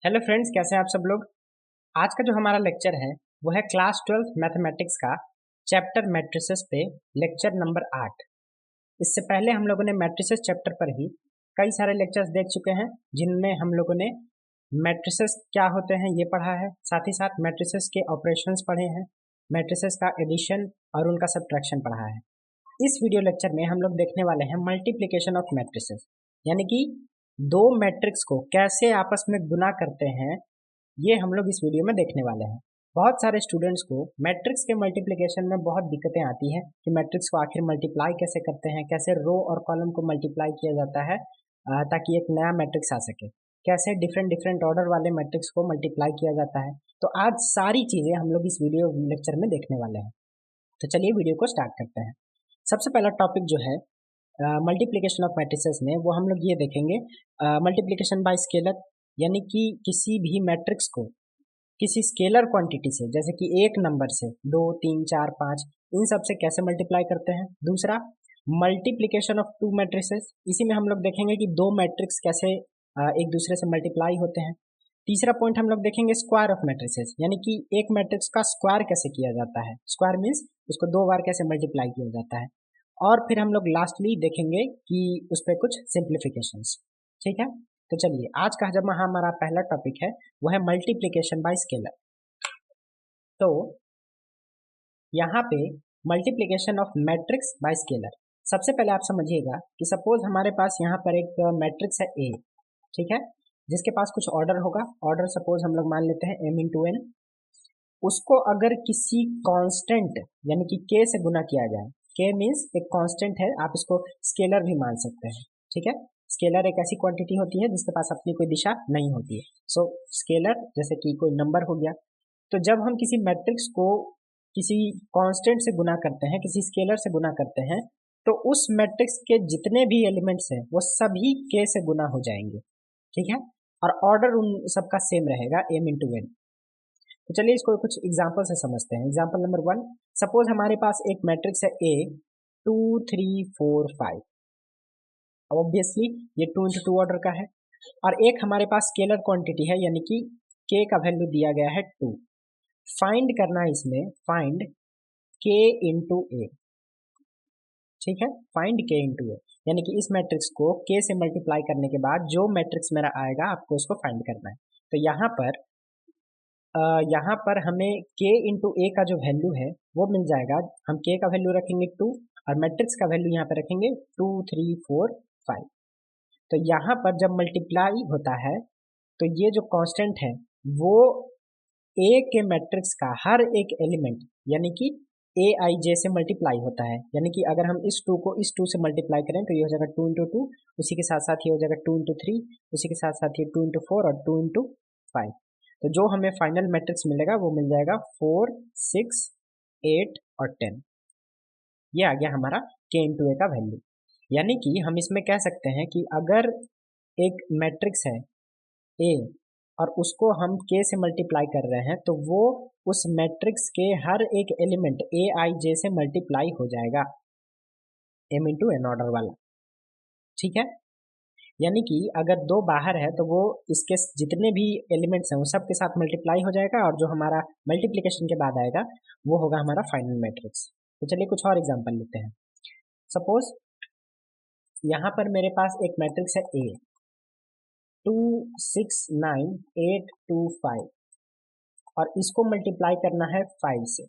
Hello friends, कैसे हैं आप सब लोग। आज का जो हमारा लेक्चर है वो है क्लास 12 मैथमेटिक्स का चैप्टर मैट्रिसेस पे लेक्चर नंबर 8। इससे पहले हम लोगों ने मैट्रिसेस चैप्टर पर ही कई सारे लेक्चर्स देख चुके हैं, जिनमें हम लोगों ने मैट्रिसेस क्या होते हैं ये पढ़ा है, साथ ही साथ मैट्रिसेस के ऑपरेशंस पढ़े हैं, मैट्रिसेस का एडिशन और उनका सब्ट्रैक्शन पढ़ा है। इस वीडियो लेक्चर में हम लोग देखने वाले हैं मल्टीप्लिकेशन ऑफ मैट्रिसेस, यानी कि दो मैट्रिक्स को कैसे आपस में गुना करते हैं, ये हम लोग इस वीडियो में देखने वाले हैं। बहुत सारे स्टूडेंट्स को मैट्रिक्स के मल्टीप्लिकेशन में बहुत दिक्कतें आती हैं कि मैट्रिक्स को आखिर मल्टीप्लाई कैसे करते हैं, कैसे रो और कॉलम को मल्टीप्लाई किया जाता है ताकि एक नया मैट्रिक्स आ सके, कैसे डिफरेंट डिफरेंट ऑर्डर वाले मैट्रिक्स को मल्टीप्लाई किया जाता है। तो आज सारी चीज़ें हम लोग इस वीडियो लेक्चर में देखने वाले हैं। तो चलिए वीडियो को स्टार्ट करते हैं। सबसे पहला टॉपिक जो है मल्टीप्लिकेशन ऑफ मैट्रिसेस में, वो हम लोग ये देखेंगे मल्टीप्लिकेशन बाय स्केलर, यानी कि किसी भी मैट्रिक्स को किसी स्केलर क्वांटिटी से, जैसे कि एक नंबर से 2, 3, 4, 5, इन सब से कैसे मल्टीप्लाई करते हैं। दूसरा, मल्टीप्लिकेशन ऑफ टू मैट्रिसेस, इसी में हम लोग देखेंगे कि दो मैट्रिक्स कैसे एक दूसरे से मल्टीप्लाई होते हैं। तीसरा पॉइंट हम लोग देखेंगे स्क्वायर ऑफ मैट्रिसेस, यानी कि एक मैट्रिक्स का स्क्वायर कैसे किया जाता है। स्क्वायर मीन्स उसको दो बार कैसे मल्टीप्लाई किया जाता है। और फिर हम लोग लास्टली देखेंगे कि उस पर कुछ सिंप्लीफिकेशंस। ठीक है, तो चलिए आज का जब हमारा पहला टॉपिक है वो है मल्टीप्लिकेशन बाय स्केलर। तो यहाँ पे multiplication of matrix bye scalar, सबसे पहले आप समझिएगा कि सपोज हमारे पास यहाँ पर एक मैट्रिक्स है ए, ठीक है, जिसके पास कुछ ऑर्डर होगा। ऑर्डर सपोज हम लोग मान लेते हैं m इंटू एन। उसको अगर किसी कांस्टेंट यानी कि k से गुना किया जाए, k मीन्स एक कांस्टेंट है, आप इसको स्केलर भी मान सकते हैं। ठीक है, स्केलर एक ऐसी क्वांटिटी होती है जिसके पास अपनी कोई दिशा नहीं होती है। सो स्केलर जैसे कि कोई नंबर हो गया। तो जब हम किसी मैट्रिक्स को किसी कांस्टेंट से गुना करते हैं, किसी स्केलर से गुना करते हैं, तो उस मैट्रिक्स के जितने भी एलिमेंट्स हैं वो सभी k से गुना हो जाएंगे। ठीक है, और ऑर्डर उन सबका सेम रहेगा m इंटू एन। तो चलिए इसको कुछ एग्जाम्पल से समझते हैं। एग्जाम्पल नंबर 1, सपोज हमारे पास एक मैट्रिक्स है ए 2, 3, 4, 5। ऑब्वियसली ये 2 इंटू 2 ऑर्डर का है। और एक हमारे पास स्केलर क्वांटिटी है, यानी कि k का वैल्यू दिया गया है 2। फाइंड करना है इसमें, फाइंड k इंटू ए। ठीक है, फाइंड k इंटू ए, यानी कि इस मैट्रिक्स को k से मल्टीप्लाई करने के बाद जो मैट्रिक्स मेरा आएगा आपको उसको फाइंड करना है। तो यहाँ पर हमें k इंटू ए का जो वैल्यू है वो मिल जाएगा। हम k का वैल्यू रखेंगे 2 और मैट्रिक्स का वैल्यू यहाँ पर रखेंगे 2, 3, 4, 5। तो यहाँ पर जब मल्टीप्लाई होता है तो ये जो कांस्टेंट है वो a के मैट्रिक्स का हर एक एलिमेंट, यानी कि ए आई जे से मल्टीप्लाई होता है। यानी कि अगर हम इस 2 को इस 2 से मल्टीप्लाई करें तो ये हो जाएगा 2 इंटू 2, उसी के साथ साथ ये हो जाएगा 2 इंटू 3, उसी के साथ साथ ये 2 इंटू 4 और 2 इंटू 5। तो जो हमें फाइनल मैट्रिक्स मिलेगा वो मिल जाएगा 4, 6, 8 और 10। ये आ गया हमारा k इंटू ए का वैल्यू। यानी कि हम इसमें कह सकते हैं कि अगर एक मैट्रिक्स है a और उसको हम k से मल्टीप्लाई कर रहे हैं तो वो उस मैट्रिक्स के हर एक एलिमेंट ए आई जे से मल्टीप्लाई हो जाएगा, m इंटू एन ऑर्डर वाला। ठीक है, यानी कि अगर 2 बाहर है तो वो इसके जितने भी एलिमेंट्स हैं वो सब के साथ मल्टीप्लाई हो जाएगा, और जो हमारा मल्टीप्लिकेशन के बाद आएगा वो होगा हमारा फाइनल मैट्रिक्स। तो चलिए कुछ और एग्जांपल लेते हैं। सपोज यहाँ पर मेरे पास एक मैट्रिक्स है ए 2, 6, 9, 8, 2, 5 और इसको मल्टीप्लाई करना है 5 से।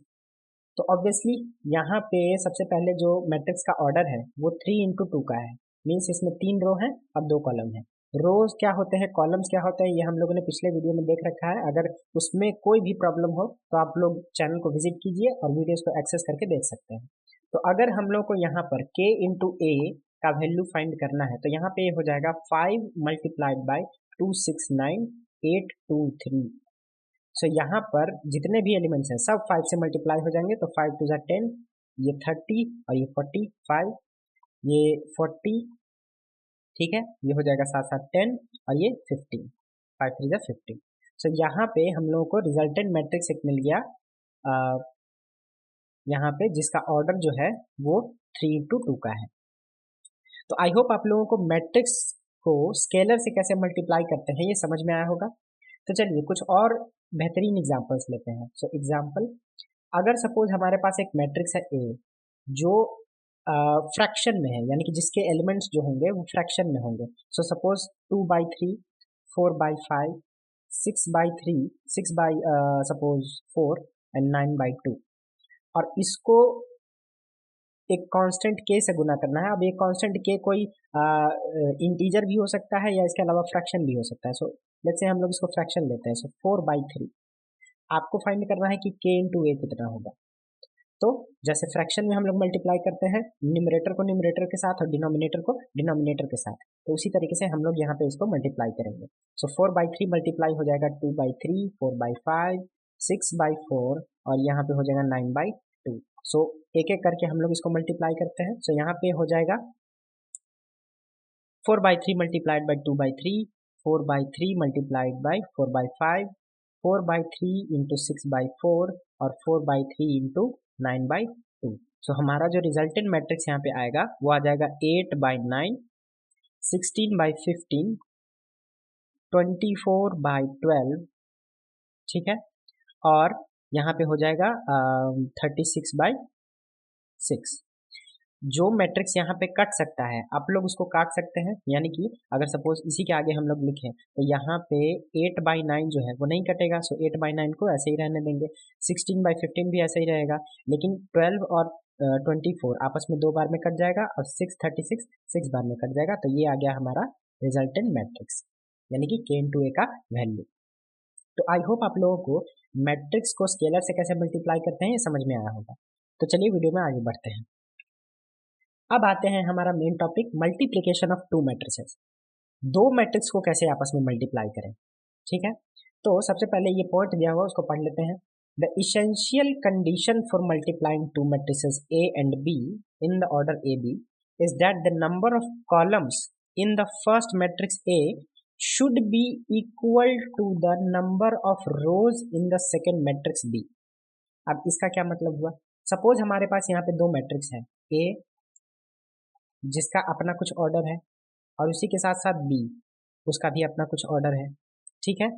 तो ऑब्वियसली यहाँ पे सबसे पहले जो मैट्रिक्स का ऑर्डर है वो 3 इंटू 2 का है, मीन्स इसमें 3 रो है और 2 कॉलम है। रोज क्या होते हैं, कॉलम्स क्या होते हैं, ये हम लोगों ने पिछले वीडियो में देख रखा है। अगर उसमें कोई भी प्रॉब्लम हो तो आप लोग चैनल को विजिट कीजिए और वीडियोस को एक्सेस करके देख सकते हैं। तो अगर हम लोग को यहाँ पर k इंटू ए का वैल्यू फाइंड करना है तो यहाँ पे हो जाएगा 5 मल्टीप्लाइड बाई 2, 6, 9, 8, 2, 3। सो यहाँ पर जितने भी एलिमेंट्स हैं सब 5 से मल्टीप्लाई हो जाएंगे। तो 5 टू 10, ये 30 और ये 45, ये 40। ठीक है, ये हो जाएगा साथ साथ 10 और ये 15, 5 3 15। सो यहाँ पे हम लोगों को रिजल्टेंट मैट्रिक्स एक मिल गया यहाँ पे, जिसका ऑर्डर जो है वो 3 इंटू 2 का है। तो आई होप आप लोगों को मैट्रिक्स को स्केलर से कैसे मल्टीप्लाई करते हैं ये समझ में आया होगा। तो चलिए कुछ और बेहतरीन एग्जांपल्स लेते हैं। सो एग्जांपल, अगर सपोज हमारे पास एक मैट्रिक्स है ए जो फ्रैक्शन में है, यानी कि जिसके एलिमेंट्स जो होंगे वो फ्रैक्शन में होंगे। So suppose 2/3, 4/5, 6/3, 6 by suppose 4 and 9/2, और इसको एक कांस्टेंट के से गुना करना है। अब ये कांस्टेंट के कोई इंटीजर भी हो सकता है या इसके अलावा फ्रैक्शन भी हो सकता है। सो लेट्स से हम लोग इसको फ्रैक्शन लेते हैं। सो 4/3 आपको फाइंड करना है कि k इंटू ए कितना होगा। तो जैसे फ्रैक्शन में हम लोग मल्टीप्लाई करते हैं न्यूमरेटर को न्यूमरेटर के साथ और डिनोमिनेटर को डिनोमिनेटर के साथ, तो उसी तरीके से हम लोग यहाँ पे इसको मल्टीप्लाई करेंगे। सो 4/3 मल्टीप्लाई हो जाएगा 2/3, 4/5, 6/4 और यहाँ पे हो जाएगा 9/2। सो एक एक करके हम लोग इसको मल्टीप्लाई करते हैं। सो यहाँ पे हो जाएगा 4/3 multiplied by 2/3, 4/3 multiplied by 4/5, 4/3 into 6/4 और 4/3 इंटू 9/2। सो हमारा जो रिजल्टेंट मैट्रिक्स यहाँ पे आएगा वो आ जाएगा 8/9, 16/15, 24/12, ठीक है, और यहाँ पे हो जाएगा 36/6। जो मैट्रिक्स यहाँ पे कट सकता है आप लोग उसको काट सकते हैं, यानी कि अगर सपोज इसी के आगे हम लोग लिखें तो यहाँ पे 8/9 जो है वो नहीं कटेगा। सो 8/9 को ऐसे ही रहने देंगे, 16/15 भी ऐसे ही रहेगा, लेकिन 12 और 24 आपस में 2 बार में कट जाएगा और 636 6 बार में कट जाएगा। तो ये आ गया हमारा रिजल्टेंट मैट्रिक्स, यानी कि k इंटू ए का वैल्यू। तो आई होप आप लोगों को मैट्रिक्स को स्केलर से कैसे मल्टीप्लाई करते हैं ये समझ में आया होगा। तो चलिए वीडियो में आगे बढ़ते हैं। अब आते हैं हमारा main topic, multiplication of to matrices. दो मैट्रिक्स को कैसे आपस में मल्टीप्लाई करें, ठीक है। तो सबसे पहले ये पॉइंट दिया हुआ उसको पढ़ लेते हैं। The essential condition for multiplying two matrices A and B in the order A B is that the number of columns in the first matrix A should be equal to the number of rows in the second matrix B। अब इसका क्या मतलब हुआ, suppose हमारे पास यहाँ पे दो matrix है, A जिसका अपना कुछ ऑर्डर है और उसी के साथ साथ B उसका भी अपना कुछ ऑर्डर है, ठीक है।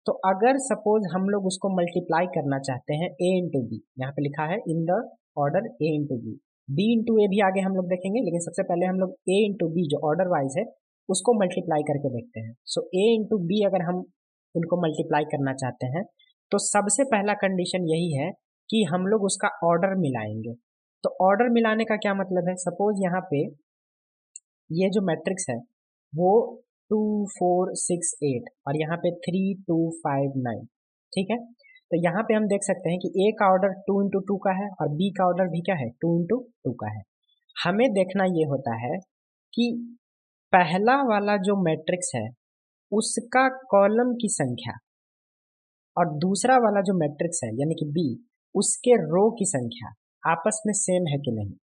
तो अगर सपोज हम लोग उसको मल्टीप्लाई करना चाहते हैं A इंटू बी, यहाँ पे लिखा है in the order A into B, B into A भी आगे हम लोग देखेंगे, लेकिन सबसे पहले हम लोग A इंटू बी जो ऑर्डर वाइज है उसको मल्टीप्लाई करके देखते हैं। सो A इंटू बी अगर हम इनको मल्टीप्लाई करना चाहते हैं तो सबसे पहला कंडीशन यही है कि हम लोग उसका ऑर्डर मिलाएंगे। तो ऑर्डर मिलाने का क्या मतलब है, सपोज यहाँ पे ये जो मैट्रिक्स है वो 2 4 6 8 और यहाँ पे 3 2 5 9, ठीक है। तो यहाँ पे हम देख सकते हैं कि A का ऑर्डर 2 इंटू 2 का है और B का ऑर्डर भी क्या है 2 इंटू 2 का है। हमें देखना ये होता है कि पहला वाला जो मैट्रिक्स है उसका कॉलम की संख्या और दूसरा वाला जो मैट्रिक्स है यानी कि बी उसके रो की संख्या आपस में सेम है कि नहीं,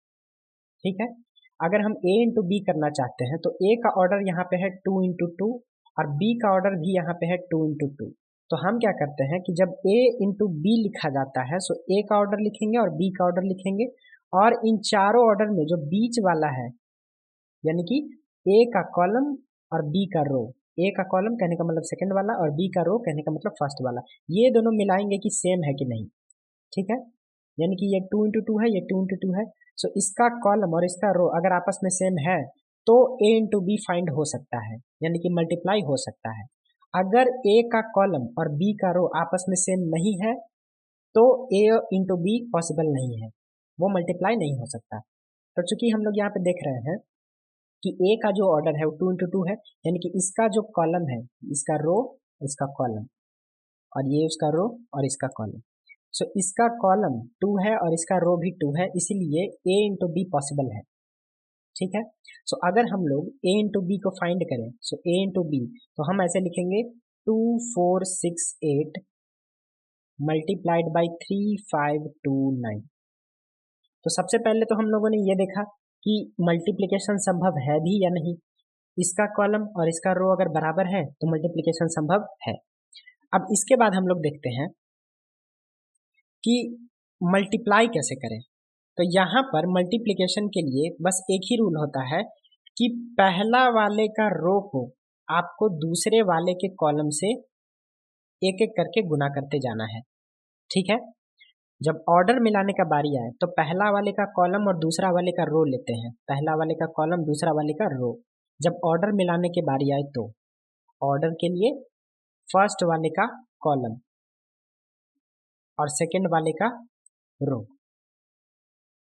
ठीक है। अगर हम A इंटू बी करना चाहते हैं तो A का ऑर्डर यहाँ पे है 2 इंटू 2 और B का ऑर्डर भी यहाँ पे है 2 इंटू 2। तो हम क्या करते हैं कि जब A इंटू बी लिखा जाता है सो A का ऑर्डर लिखेंगे और B का ऑर्डर लिखेंगे, और इन चारों ऑर्डर में जो बीच वाला है यानी कि A का कॉलम और B का रो, A का कॉलम कहने का मतलब सेकंड वाला और B का रो कहने का मतलब फर्स्ट वाला, ये दोनों मिलाएंगे कि सेम है कि नहीं, ठीक है। यानी कि ये 2 इंटू 2 है, ये 2 इंटू 2 है। सो इसका कॉलम और इसका रो अगर आपस में सेम है तो A इंटू बी फाइंड हो सकता है, यानी कि मल्टीप्लाई हो सकता है। अगर A का कॉलम और B का रो आपस में सेम नहीं है तो A इंटू बी पॉसिबल नहीं है, वो मल्टीप्लाई नहीं हो सकता। तो चूंकि हम लोग यहाँ पे देख रहे हैं कि A का जो ऑर्डर है वो 2 इंटू 2 है, यानी कि इसका जो कॉलम है, इसका रो, इसका कॉलम, और ये उसका रो और इसका कॉलम। सो इसका कॉलम 2 है और इसका रो भी 2 है, इसीलिए A इंटू बी पॉसिबल है, ठीक है। सो अगर हम लोग A इंटू बी को फाइंड करें, सो A इंटू बी तो हम ऐसे लिखेंगे 2 4 6 8 मल्टीप्लाइड बाई 3 5 2 9। तो सबसे पहले तो हम लोगों ने ये देखा कि मल्टीप्लिकेशन संभव है भी या नहीं, इसका कॉलम और इसका रो अगर बराबर है तो मल्टीप्लिकेशन संभव है। अब इसके बाद हम लोग देखते हैं कि मल्टीप्लाई कैसे करें। तो यहाँ पर मल्टीप्लिकेशन के लिए बस एक ही रूल होता है कि पहला वाले का रो को आपको दूसरे वाले के कॉलम से एक एक करके गुना करते जाना है। ठीक है, जब ऑर्डर मिलाने का बारी आए तो पहला वाले का कॉलम और दूसरा वाले का रो लेते हैं, पहला वाले का कॉलम दूसरा वाले का रो। जब ऑर्डर मिलाने की बारी आए तो ऑर्डर के लिए फर्स्ट वाले का कॉलम और सेकंड वाले का रो।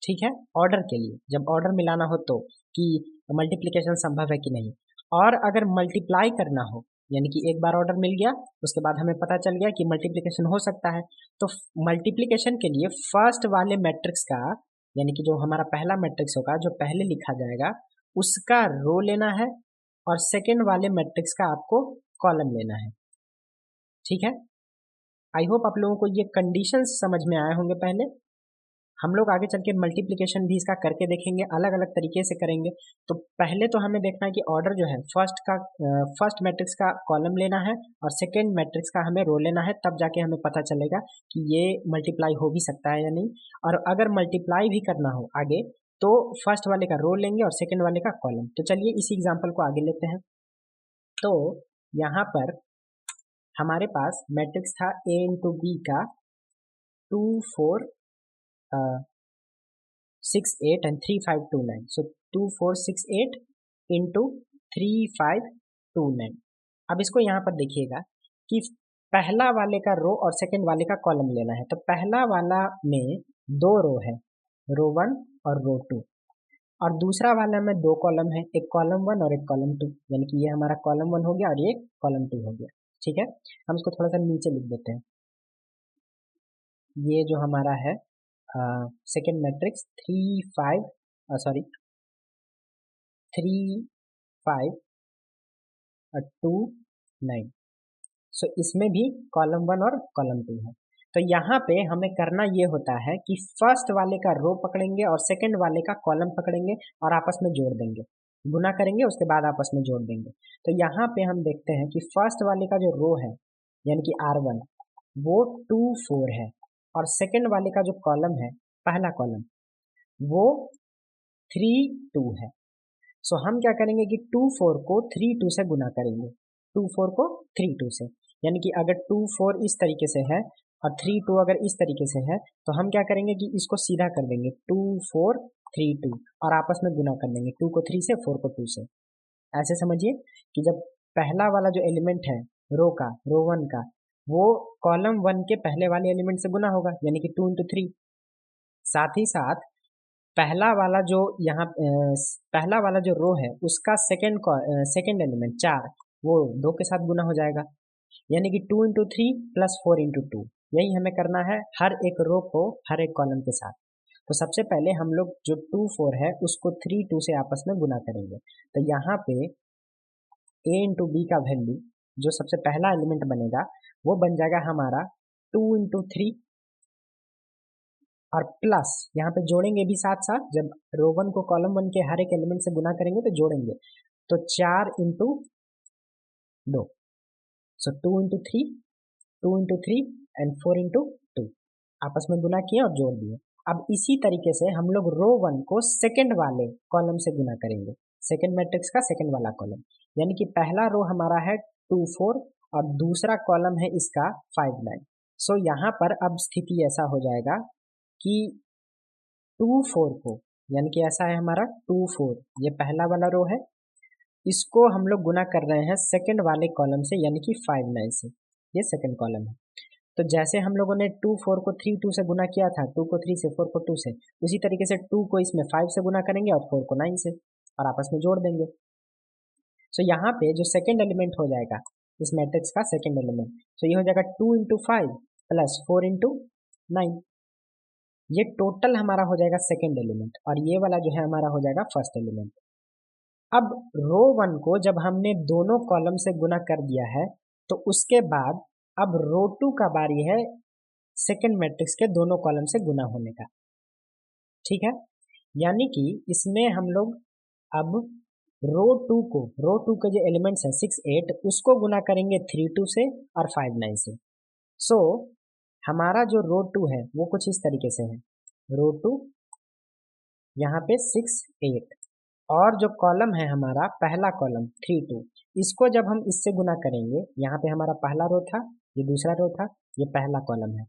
ठीक है, ऑर्डर के लिए जब ऑर्डर मिलाना हो तो कि मल्टीप्लिकेशन संभव है कि नहीं। और अगर मल्टीप्लाई करना हो, यानी कि एक बार ऑर्डर मिल गया उसके बाद हमें पता चल गया कि मल्टीप्लिकेशन हो सकता है, तो मल्टीप्लिकेशन के लिए फर्स्ट वाले मैट्रिक्स का, यानी कि जो हमारा पहला मैट्रिक्स होगा जो पहले लिखा जाएगा उसका रो लेना है और सेकेंड वाले मैट्रिक्स का आपको कॉलम लेना है। ठीक है, आई होप आप लोगों को ये कंडीशंस समझ में आए होंगे। पहले हम लोग आगे चल के मल्टीप्लिकेशन भी इसका करके देखेंगे, अलग अलग तरीके से करेंगे। तो पहले तो हमें देखना है कि ऑर्डर जो है फर्स्ट मैट्रिक्स का कॉलम लेना है और सेकेंड मैट्रिक्स का हमें रो लेना है, तब जाके हमें पता चलेगा कि ये मल्टीप्लाई हो भी सकता है या नहीं। और अगर मल्टीप्लाई भी करना हो आगे तो फर्स्ट वाले का रो लेंगे और सेकेंड वाले का कॉलम। तो चलिए इसी एग्जाम्पल को आगे लेते हैं। तो यहाँ पर हमारे पास मैट्रिक्स था ए इंटू बी का 2 4 6 8 and 3 5 2 9। So 2 4 6 8 into 3 5 2 9। अब इसको यहाँ पर देखिएगा कि पहला वाले का रो और सेकंड वाले का कॉलम लेना है। तो पहला वाला में दो रो है, रो 1 और रो 2, और दूसरा वाला में दो कॉलम है, एक कॉलम 1 और एक कॉलम 2, यानी कि ये हमारा कॉलम 1 हो गया और ये कॉलम 2 हो गया। ठीक है, हम इसको थोड़ा सा नीचे लिख देते हैं। ये जो हमारा है सेकेंड मैट्रिक्स 3 5 3 5 2 9। सो इसमें भी कॉलम 1 और कॉलम 2 है। तो यहाँ पे हमें करना ये होता है कि फर्स्ट वाले का रो पकड़ेंगे और सेकंड वाले का कॉलम पकड़ेंगे और आपस में जोड़ देंगे, गुना करेंगे उसके बाद आपस में जोड़ देंगे। तो यहाँ पे हम देखते हैं कि फर्स्ट वाले का जो रो है यानी कि R1 वो 2 4 है और सेकंड वाले का जो कॉलम है, पहला कॉलम, वो 3 2 है। सो हम क्या करेंगे कि 2 4 को 3 2 से गुना करेंगे, 2 4 को 3 2 से, यानी कि अगर 2 4 इस तरीके से है और 3 2 अगर इस तरीके से है तो हम क्या करेंगे कि इसको सीधा कर देंगे 2 4 3 2 और आपस में गुना कर देंगे 2 को 3 से, 4 को 2 से। ऐसे समझिए कि जब पहला वाला जो एलिमेंट है रो का, रो 1 का, वो कॉलम 1 के पहले वाले एलिमेंट से गुना होगा, यानी कि 2 इंटू 3। साथ ही साथ पहला वाला जो यहाँ पहला वाला जो रो है उसका सेकेंड एलिमेंट 4, वो 2 के साथ गुना हो जाएगा, यानी कि 2 इंटू 3 प्लस 4 इंटू 2। यही हमें करना है हर एक रो को हर एक कॉलम के साथ। तो सबसे पहले हम लोग जो 2 4 है उसको 3 2 से आपस में गुना करेंगे। तो यहाँ पे a इंटू बी का वैल्यू जो सबसे पहला एलिमेंट बनेगा वो बन जाएगा हमारा 2 इंटू 3 और प्लस यहाँ पे जोड़ेंगे भी साथ साथ, जब रो 1 को कॉलम 1 के हर एक एलिमेंट से गुना करेंगे तो जोड़ेंगे, तो 4 into 2। So 2 into 3, 2 into 3 and 4 into 2, आपस में गुना किए और जोड़ दिए। अब इसी तरीके से हम लोग रो 1 को सेकंड वाले कॉलम से गुना करेंगे, सेकंड मैट्रिक्स का सेकंड वाला कॉलम, यानी कि पहला रो हमारा है 2 4 और दूसरा कॉलम है इसका 5 9। सो यहाँ पर अब स्थिति ऐसा हो जाएगा कि 2 4 को, यानी कि ऐसा है हमारा 2 4, ये पहला वाला रो है, इसको हम लोग गुना कर रहे हैं सेकंड वाले कॉलम से, यानी कि 5 9 से, ये सेकंड कॉलम है। तो जैसे हम लोगों ने 2 4 को 3 2 से गुना किया था, 2 को 3 से, 4 को 2 से, उसी तरीके से 2 को इसमें 5 से गुना करेंगे और 4 को 9 से और आपस में जोड़ देंगे। सो यहाँ पे जो सेकंड एलिमेंट हो जाएगा इस मैट्रिक्स का सेकंड एलिमेंट, तो ये हो जाएगा 2 इंटू 5 प्लस 4 इंटू 9। ये टोटल हमारा हो जाएगा सेकंड एलिमेंट और ये वाला जो है हमारा हो जाएगा फर्स्ट एलिमेंट। अब रो 1 को जब हमने दोनों कॉलम से गुना कर दिया है तो उसके बाद अब रो 2 का बारी है सेकंड मैट्रिक्स के दोनों कॉलम से गुना होने का। ठीक है, यानी कि इसमें हम लोग अब रो 2 के जो एलिमेंट्स हैं 6 8 उसको गुना करेंगे 3 2 से और 5 9 से। सो हमारा जो रो 2 है वो कुछ इस तरीके से है, रो 2 यहाँ पे 6 8 और जो कॉलम है हमारा पहला कॉलम 3 2, इसको जब हम इससे गुना करेंगे, यहाँ पे हमारा पहला रो था, ये दूसरा रो था, ये पहला कॉलम है।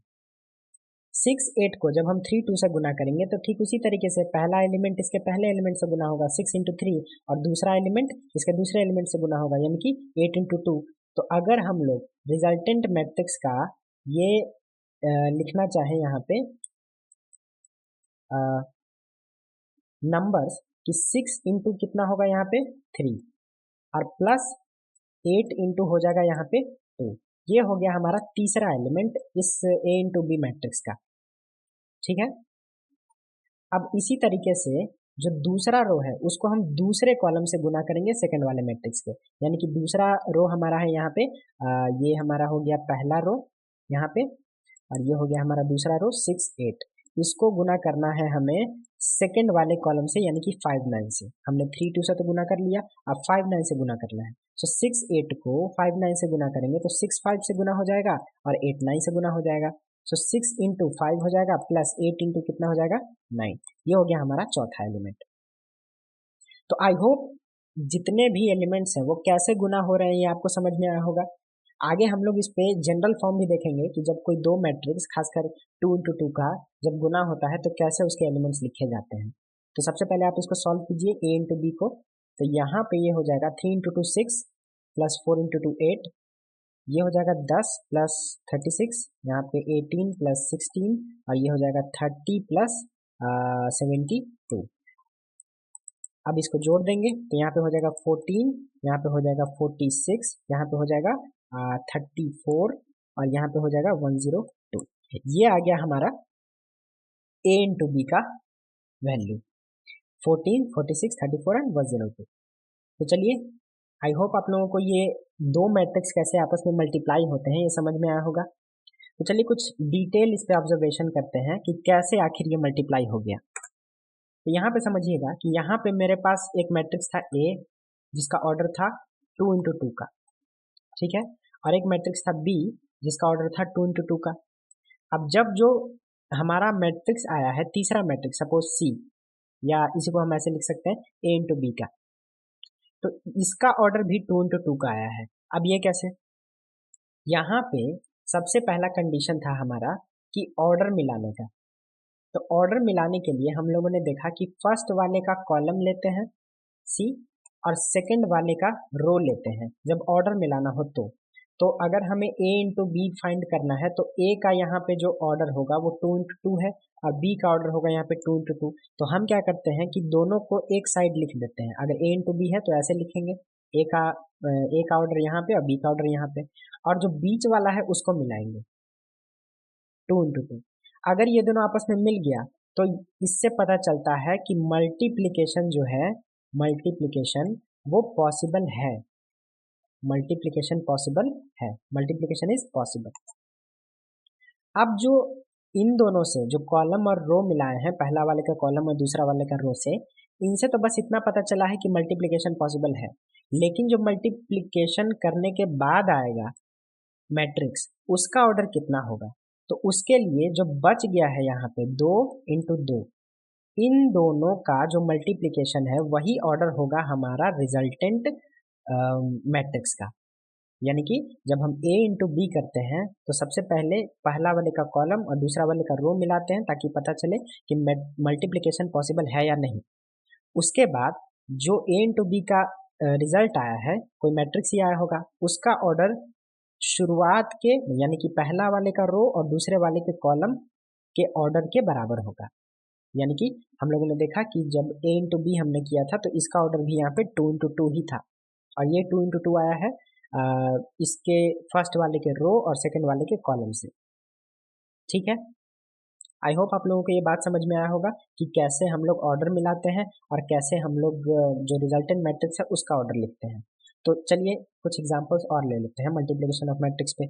6 8 को जब हम 3 2 से गुना करेंगे तो ठीक उसी तरीके से पहला एलिमेंट इसके पहले एलिमेंट से गुना होगा 6 इंटू 3, और दूसरा एलिमेंट इसके दूसरे एलिमेंट से गुना होगा, यानी कि 8 इंटू 2। तो अगर हम लोग रिजल्टेंट मैट्रिक्स का ये लिखना चाहें यहाँ पे नंबर्स कि 6 इंटू कितना होगा यहाँ पे 3, और प्लस 8 इंटू हो जाएगा यहाँ पे 2। ये हो गया हमारा तीसरा एलिमेंट इस A इंटू बी मैट्रिक्स का। ठीक है, अब इसी तरीके से जो दूसरा रो है उसको हम दूसरे कॉलम से गुना करेंगे सेकंड वाले मैट्रिक्स के, यानी कि दूसरा रो हमारा है यहाँ पे ये हमारा हो गया पहला रो यहाँ पे, और ये हो गया हमारा दूसरा रो 6 8। इसको गुना करना है हमें सेकंड वाले कॉलम से, यानी कि 5 9 से। हमने 3 2 से तो गुना कर लिया, अब 5 9 से गुना करना है। तो 6 8 को 5 9 से गुना करेंगे तो 6 5 से गुना हो जाएगा और 8 9 से गुना हो जाएगा। सो 6 इंटू 5 हो जाएगा प्लस 8 इंटू कितना हो जाएगा 9। ये हो गया हमारा चौथा एलिमेंट। तो आई होप जितने भी एलिमेंट्स हैं वो कैसे गुना हो रहे हैं ये आपको समझ में आया होगा। आगे हम लोग इस पे जनरल फॉर्म भी देखेंगे कि जब कोई दो मैट्रिक्स खासकर 2 इंटू 2 का जब गुना होता है तो कैसे उसके एलिमेंट्स लिखे जाते हैं। तो सबसे पहले आप इसको सॉल्व कीजिए A इंटू बी को। तो यहाँ पे ये हो जाएगा 3 इंटू 2 6 प्लस 4 इंटू 2 8, ये हो जाएगा 10 प्लस 36, यहाँ पे 18 प्लस 16, और ये हो जाएगा 30 प्लस 72। अब इसको जोड़ देंगे तो यहाँ पे हो जाएगा 14, यहाँ पे हो जाएगा 46, यहाँ पे हो जाएगा 34, और यहाँ पे हो जाएगा 102। ये आ गया हमारा A इंटू बी का वैल्यू 14, 46, 34 एंड 102। तो चलिए आई होप आप लोगों को ये दो मैट्रिक्स कैसे आपस में मल्टीप्लाई होते हैं ये समझ में आया होगा। तो चलिए कुछ डिटेल इस पे ऑब्जर्वेशन करते हैं कि कैसे आखिर ये मल्टीप्लाई हो गया। तो यहाँ पे समझिएगा कि यहाँ पे मेरे पास एक मैट्रिक्स था A जिसका ऑर्डर था 2 इंटू 2 का, ठीक है, और एक मैट्रिक्स था B जिसका ऑर्डर था 2 इंटू 2 का। अब जब जो हमारा मैट्रिक्स आया है तीसरा मैट्रिक्स सपोज C, या इसी को हम ऐसे लिख सकते हैं A इंटू बी का, तो इसका ऑर्डर भी 2 इंटू 2 का आया है। अब ये कैसे, यहाँ पे सबसे पहला कंडीशन था हमारा कि ऑर्डर मिलाने का। तो ऑर्डर मिलाने के लिए हम लोगों ने देखा कि फर्स्ट वाले का कॉलम लेते हैं C और सेकंड वाले का रो लेते हैं जब ऑर्डर मिलाना हो तो अगर हमें A इंटू बी फाइंड करना है तो A का यहाँ पे जो ऑर्डर होगा वो 2 इंटू 2 है और B का ऑर्डर होगा यहाँ पे 2 इंटू 2। तो हम क्या करते हैं कि दोनों को एक साइड लिख देते हैं। अगर A इंटू बी है तो ऐसे लिखेंगे, A का ऑर्डर यहाँ पे और B का ऑर्डर यहाँ पे, और जो बीच वाला है उसको मिलाएंगे 2 इंटू 2। अगर ये दोनों आपस में मिल गया तो इससे पता चलता है कि मल्टीप्लिकेशन जो है, मल्टीप्लिकेशन वो पॉसिबल है, मल्टीप्लिकेशन पॉसिबल है, मल्टीप्लिकेशन इज पॉसिबल। अब जो इन दोनों से जो कॉलम और रो मिलाए हैं, पहला वाले का कॉलम और दूसरा वाले का रो से, इनसे तो बस इतना पता चला है कि मल्टीप्लिकेशन पॉसिबल है, लेकिन जो मल्टीप्लिकेशन करने के बाद आएगा मैट्रिक्स उसका ऑर्डर कितना होगा। तो उसके लिए जो बच गया है यहाँ पे 2 इंटू 2, इन दोनों का जो मल्टीप्लिकेशन है वही ऑर्डर होगा हमारा रिजल्टेंट मैट्रिक्स का। यानी कि जब हम A इंटू बी करते हैं तो सबसे पहले पहला वाले का कॉलम और दूसरा वाले का रो मिलाते हैं ताकि पता चले कि मल्टीप्लिकेशन पॉसिबल है या नहीं। उसके बाद जो A इंटू बी का रिजल्ट आया है, कोई मैट्रिक्स ही आया होगा, उसका ऑर्डर शुरुआत के यानी कि पहला वाले का रो और दूसरे वाले के कॉलम के ऑर्डर के बराबर होगा। यानी कि हम लोगों ने देखा कि जब A इंटू बी हमने किया था तो इसका ऑर्डर भी यहाँ पे 2 इंटू 2 ही था, और ये 2 इंटू 2 आया है इसके फर्स्ट वाले के रो और सेकंड वाले के कॉलम से। ठीक है, आई होप आप लोगों को ये बात समझ में आया होगा कि कैसे हम लोग ऑर्डर मिलाते हैं और कैसे हम लोग जो रिजल्टेंट मैट्रिक्स है उसका ऑर्डर लिखते हैं। तो चलिए कुछ एग्जांपल्स और ले लेते हैं मल्टीप्लिकेशन ऑफ मैट्रिक्स पे।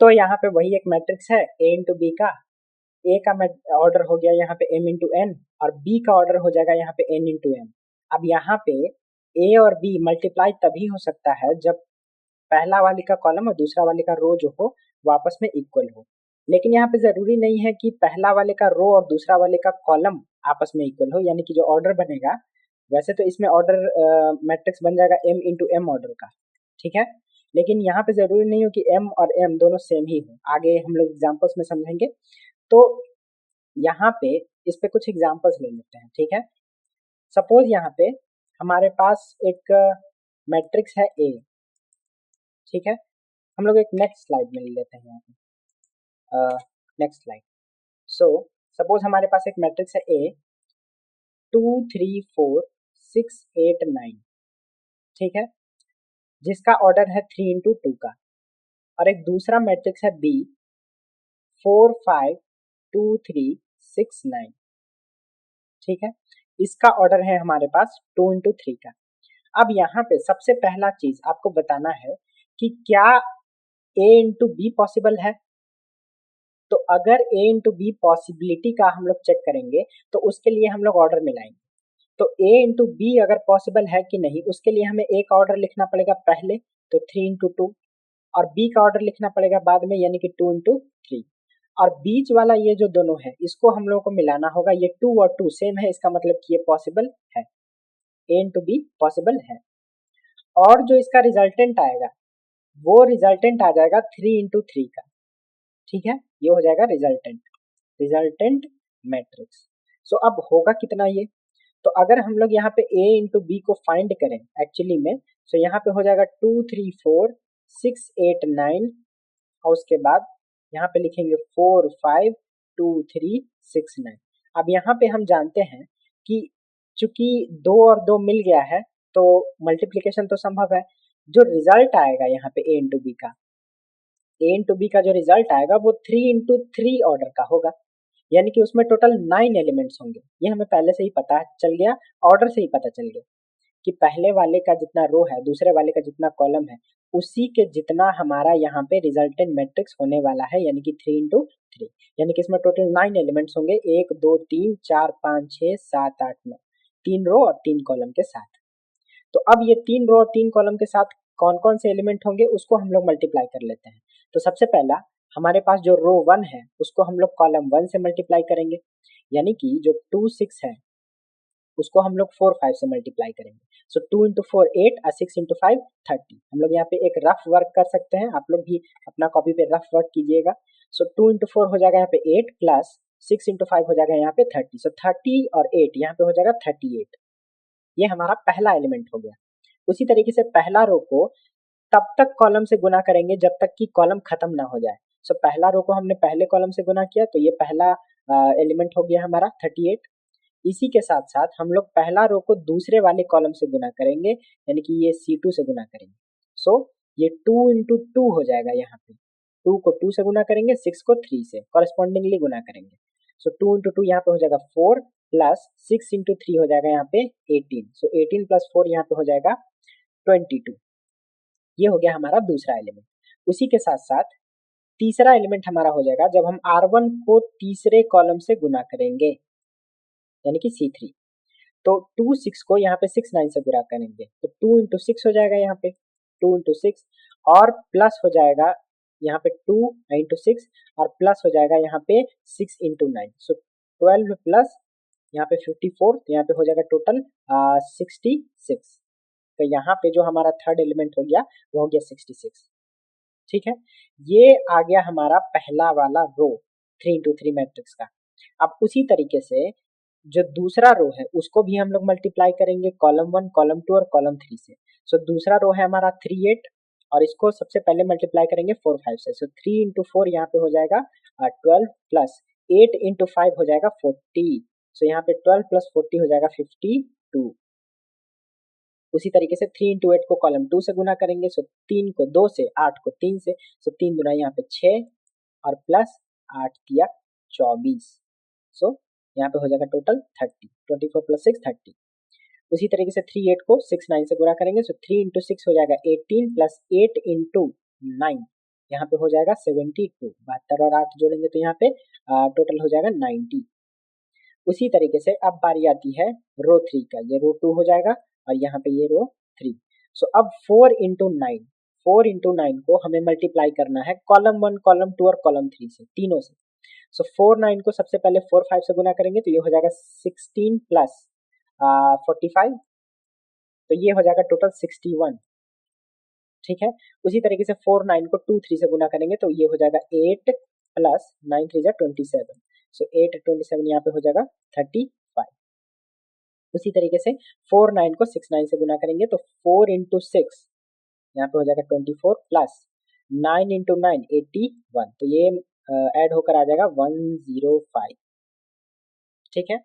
तो यहाँ पे वही एक मैट्रिक्स है A इंटू बी का, A का ऑर्डर हो गया यहाँ पे M इंटू एन और B का ऑर्डर हो जाएगा यहाँ पे N इंटू एन। अब यहाँ पे A और B मल्टीप्लाई तभी हो सकता है जब पहला वाले का कॉलम और दूसरा वाले का रो जो हो वो आपस में इक्वल हो। लेकिन यहाँ पे जरूरी नहीं है कि पहला वाले का रो और दूसरा वाले का कॉलम आपस में इक्वल हो, यानी कि जो ऑर्डर बनेगा, वैसे तो इसमें ऑर्डर मैट्रिक्स बन जाएगा m इंटू एम ऑर्डर का, ठीक है। लेकिन यहाँ पे जरूरी नहीं हो कि m और m दोनों सेम ही हो, आगे हम लोग एग्जाम्पल्स में समझेंगे। तो यहाँ पे इस पे कुछ एग्जाम्पल्स ले लेते हैं, ठीक है। सपोज यहाँ पे हमारे पास एक मैट्रिक्स है A, ठीक है। हम लोग एक नेक्स्ट स्लाइड में ले लेते हैं यहाँ पे, नेक्स्ट स्लाइड। सो सपोज हमारे पास एक मैट्रिक्स है A 2 3 4 6 8 9, ठीक है, जिसका ऑर्डर है 3 इंटू 2 का। और एक दूसरा मैट्रिक्स है B 4 5 2 3 6 9, ठीक है, इसका ऑर्डर है हमारे पास 2 इंटू 3 का। अब यहाँ पे सबसे पहला चीज आपको बताना है कि क्या A इंटू बी पॉसिबल है। तो अगर A इंटू बी पॉसिबिलिटी का हम लोग चेक करेंगे तो उसके लिए हम लोग ऑर्डर मिलाएंगे। तो A इंटू बी अगर पॉसिबल है कि नहीं, उसके लिए हमें A का ऑर्डर लिखना पड़ेगा पहले, तो 3 इंटू 2, और B का ऑर्डर लिखना पड़ेगा बाद में, यानी कि 2 इंटू 3। और बीच वाला ये जो दोनों है इसको हम लोगों को मिलाना होगा, ये 2 और 2 सेम है, इसका मतलब कि ये पॉसिबल है, A इंटू बी पॉसिबल है। और जो इसका रिजल्टेंट आएगा वो रिजल्टेंट आ जाएगा 3 इंटू 3 का, ठीक है, ये हो जाएगा रिजल्टेंट मैट्रिक्स। सो अब होगा कितना ये, तो अगर हम लोग यहाँ पे A इंटू बी को फाइंड करें एक्चुअली में, तो यहाँ पे हो जाएगा 2 3 4 6 8 9, और उसके बाद यहाँ पे लिखेंगे 4 5 2 3 6 9। अब यहाँ पे हम जानते हैं कि चूंकि 2 और 2 मिल गया है तो मल्टीप्लिकेशन तो संभव है। जो रिजल्ट आएगा यहाँ पे A इंटू बी का, A इंटू बी का जो रिजल्ट आएगा वो 3 इंटू 3 ऑर्डर का होगा, यानी कि उसमें टोटल 9 एलिमेंट्स होंगे। ये हमें पहले से ही पता चल गया, ऑर्डर से ही पता चल गया कि पहले वाले का जितना रो है दूसरे वाले का जितना कॉलम है उसी के जितना हमारा यहाँ पे रिजल्टेंट मैट्रिक्स होने वाला है, यानी कि 3 इंटू 3, यानी कि इसमें टोटल 9 एलिमेंट्स होंगे, 1 2 3 4 5 6 7 8 9, 3 रो और 3 कॉलम के साथ। तो अब ये 3 रो और 3 कॉलम के साथ कौन कौन से एलिमेंट होंगे उसको हम लोग मल्टीप्लाई कर लेते हैं। तो सबसे पहला हमारे पास जो रो 1 है उसको हम लोग कॉलम 1 से मल्टीप्लाई करेंगे, यानी कि जो 2 6 है उसको हम लोग 4 5 से मल्टीप्लाई करेंगे। सो 2 इंटू 4 8 और 6 इंटू 5 30। हम लोग यहाँ पे एक रफ वर्क कर सकते हैं, आप लोग भी अपना कॉपी पे रफ वर्क कीजिएगा। सो 2 इंटू 4 हो जाएगा यहाँ पे 8 प्लस 6 इंटू 5 हो जाएगा यहाँ पे 30। सो 30 और 8 यहाँ पे हो जाएगा 38। ये हमारा पहला एलिमेंट हो गया। उसी तरीके से पहला रो को तब तक कॉलम से गुना करेंगे जब तक कि कॉलम खत्म ना हो जाए। सो पहला रो को हमने पहले कॉलम से गुना किया तो ये पहला एलिमेंट हो गया हमारा 38। इसी के साथ साथ हम लोग पहला रो को दूसरे वाले कॉलम से गुना करेंगे, यानी कि ये C2 से गुना करेंगे। सो ये 2 इंटू 2 हो जाएगा, यहाँ पे 2 को 2 से गुना करेंगे, 6 को 3 से कॉरेस्पॉन्डिंगली गुना करेंगे। सो 2 इंटू 2 यहाँ पे हो जाएगा 4 प्लस 6 इंटू 3 हो जाएगा यहाँ पे 18। सो 18 प्लस 4 यहाँ पे हो जाएगा 22। ये हो गया हमारा दूसरा एलिमेंट। उसी के साथ साथ तीसरा एलिमेंट हमारा हो जाएगा जब हम R1 को तीसरे कॉलम से गुना करेंगे, यानी कि C3। तो 2 6 को यहाँ पे 6 9 से गुणा करेंगे तो 2 इंटू 6 हो जाएगा यहाँ पे 2 इंटू 6, और प्लस हो जाएगा यहाँ पे 2 इंटू 6, और प्लस हो जाएगा यहाँ पे 6 इंटू 9। सो 12 प्लस यहाँ पे 54, तो यहाँ पे हो जाएगा टोटल 66। तो यहाँ पे जो हमारा थर्ड एलिमेंट हो गया वो हो गया 66, ठीक है। ये आ गया हमारा पहला वाला रो 3 इंटू 3 मैट्रिक्स का। अब उसी तरीके से जो दूसरा रो है उसको भी हम लोग मल्टीप्लाई करेंगे कॉलम 1 कॉलम 2 और कॉलम 3 से। सो दूसरा रो है हमारा 3 8, और इसको सबसे पहले मल्टीप्लाई करेंगे 4 5 से। सो 3 इंटू 4 यहाँ पे हो जाएगा 12 प्लस 8 इंटू 5 हो जाएगा 40। सो यहाँ पे 12 प्लस 40 हो जाएगा 52। उसी तरीके से 3 इंटू 8 को कॉलम 2 से गुना करेंगे। सो 3 को 2 से, 8 को 3 से, सो 3 गुना यहाँ पे 6, और प्लस 8 दिया 24। सो यहाँ पे हो जाएगा टोटल 30, 24 प्लस 6 30। उसी तरीके से 3 8 को 6 9 से गुणा करेंगे। सो 3 इंटू 6 हो जाएगा 18 प्लस 8 इंटू 9, यहाँ पे हो जाएगा 72। 72 और 8 जोड़ेंगे तो यहाँ पे टोटल हो जाएगा 90। उसी तरीके से अब बारी आती है रो 3 का, ये रो 2 हो जाएगा और यहाँ पे ये रो 3। सो अब 4 इंटू 9, 4 इंटू 9 को हमें मल्टीप्लाई करना है कॉलम 1 कॉलम 2 और कॉलम 3 से, तीनों से। सो 4 9 को सबसे पहले 4 5 से गुना करेंगे तो ये हो जाएगा 16 प्लस 45, तो ये हो जाएगा टोटल 61। ठीक है, उसी तरीके से 4 9 को 2 3 से गुना करेंगे तो ये हो जाएगा 8 प्लस 9 3 27। सो 8 27 यहाँ पे हो जाएगा 35। उसी तरीके से 4 9 को 6 9 से गुना करेंगे तो 4 इंटू 6 यहाँ पे हो जाएगा 24 प्लस 9 इंटू 9 81, तो ये ऐड होकर आ जाएगा 105। ठीक है,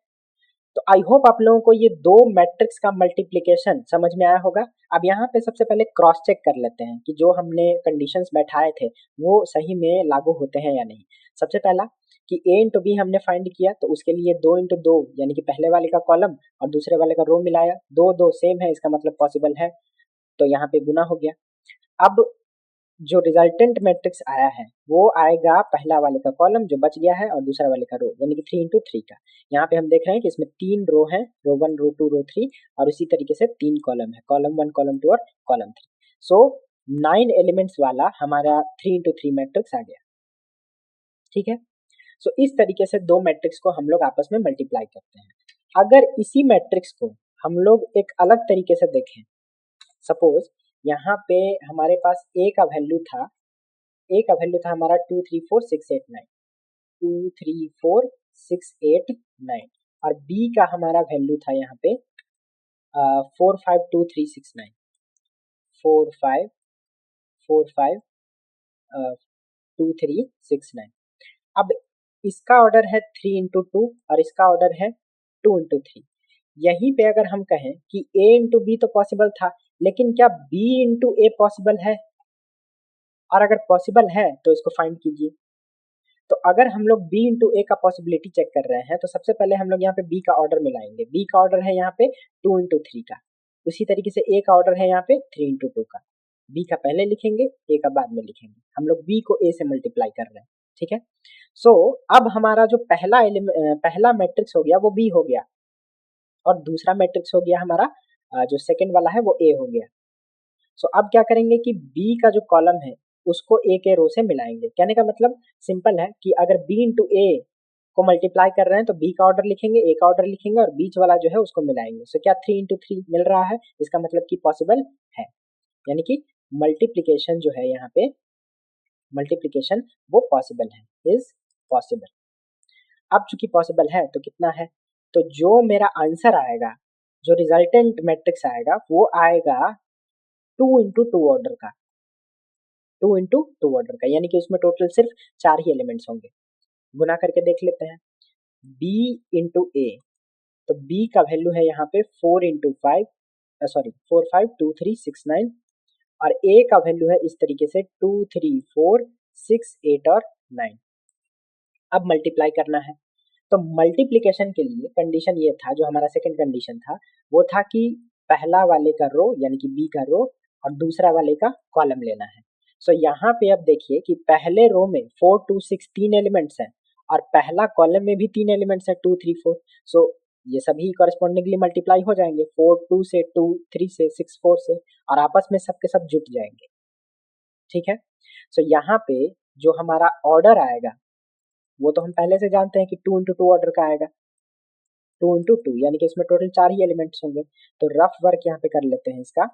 तो आई होप आप लोगों को ये दो मैट्रिक्स का मल्टीप्लिकेशन समझ में आया होगा। अब यहाँ पे सबसे पहले क्रॉस चेक कर लेते हैं कि जो हमने कंडीशंस बैठाए थे वो सही में लागू होते हैं या नहीं। सबसे पहला कि a इंटू बी हमने फाइंड किया तो उसके लिए 2 इंटू 2 यानी कि पहले वाले का कॉलम और दूसरे वाले का रो मिलाया, दो दो सेम है इसका मतलब पॉसिबल है, तो यहाँ पे गुना हो गया। अब जो रिजल्टेंट मैट्रिक्स आया है वो आएगा पहला वाले का कॉलम जो बच गया है और दूसरा वाले का रो यानी कि 3 इंटू 3 का। यहाँ पे हम देख रहे हैं कि इसमें 3 रो है, रो 1 रो 2 रो 3, और उसी तरीके से 3 कॉलम है, कॉलम 1 कॉलम 2 और कॉलम 3। सो 9 एलिमेंट्स वाला हमारा 3 इंटू 3 मैट्रिक्स आ गया। ठीक है, सो इस तरीके से दो मैट्रिक्स को हम लोग आपस में मल्टीप्लाई करते हैं। अगर इसी मैट्रिक्स को हम लोग एक अलग तरीके से देखें, सपोज यहाँ पे हमारे पास a का वैल्यू था हमारा 2 3 4 6 8 9, 2 3 4 6 8 9, और b का हमारा वैल्यू था यहाँ पे 4 5 2 3 6 9, 4 5 4 5 2 3 6 9। अब इसका ऑर्डर है 3 इंटू 2 और इसका ऑर्डर है 2 इंटू 3। यहीं पे अगर हम कहें कि a इंटू बी तो पॉसिबल था, लेकिन क्या b इंटू ए पॉसिबल है? और अगर पॉसिबल है तो इसको फाइंड कीजिए। तो अगर हम लोग b इंटू ए का पॉसिबिलिटी चेक कर रहे हैं तो सबसे पहले हम लोग यहाँ पे b का ऑर्डर मिलाएंगे। b का ऑर्डर है यहाँ पे 2 इंटू 3 का, उसी तरीके से a का ऑर्डर है यहाँ पे 3 इंटू 2 का। b का पहले लिखेंगे, a का बाद में लिखेंगे। हम लोग b को a से मल्टीप्लाई कर रहे हैं। ठीक है, सो अब हमारा जो पहला मैट्रिक्स हो गया वो b हो गया, और दूसरा मैट्रिक्स हो गया हमारा जो सेकंड वाला है वो a हो गया। सो अब क्या करेंगे कि b का जो कॉलम है उसको a के रो से मिलाएंगे। कहने का मतलब सिंपल है कि अगर b इंटू ए को मल्टीप्लाई कर रहे हैं तो b का ऑर्डर लिखेंगे, a का ऑर्डर लिखेंगे और बीच वाला जो है उसको मिलाएंगे। सो क्या 3 इंटू 3 मिल रहा है, इसका मतलब कि पॉसिबल है, यानी कि मल्टीप्लीकेशन जो है यहाँ पे मल्टीप्लीकेशन वो पॉसिबल है, इज पॉसिबल। अब चूंकि पॉसिबल है तो कितना है, तो जो मेरा आंसर आएगा, जो रिजल्टेंट मैट्रिक्स आएगा वो आएगा 2 इंटू 2 ऑर्डर का, 2 इंटू 2 ऑर्डर का, यानी कि उसमें टोटल सिर्फ 4 ही एलिमेंट्स होंगे। गुना करके देख लेते हैं, b इंटू ए, तो b का वैल्यू है यहाँ पे 4 इंटू 5, सॉरी 4 5 2 3 6 9, और a का वैल्यू है इस तरीके से 2 3 4 6 8 और 9। अब मल्टीप्लाई करना है, तो मल्टीप्लिकेशन के लिए कंडीशन ये था, जो हमारा सेकंड कंडीशन था वो था कि पहला वाले का रो यानी कि बी का रो और दूसरा वाले का कॉलम लेना है। सो यहाँ पे अब देखिए कि पहले रो में 4 2 6 तीन एलिमेंट्स हैं और पहला कॉलम में भी तीन एलिमेंट्स हैं 2 3 4। सो ये सभी कॉरेस्पॉन्डिंगली मल्टीप्लाई हो जाएंगे, 4 2 से 2 3 से 6 4 से, और आपस में सबके सब जुट जाएंगे। ठीक है, सो यहाँ पे जो हमारा ऑर्डर आएगा वो तो हम पहले से जानते हैं कि 2 इंटू 2 ऑर्डर का आएगा, 2 इंटू 2 यानी कि इसमें टोटल 4 ही एलिमेंट्स होंगे। तो रफ वर्क यहाँ पे कर लेते हैं इसका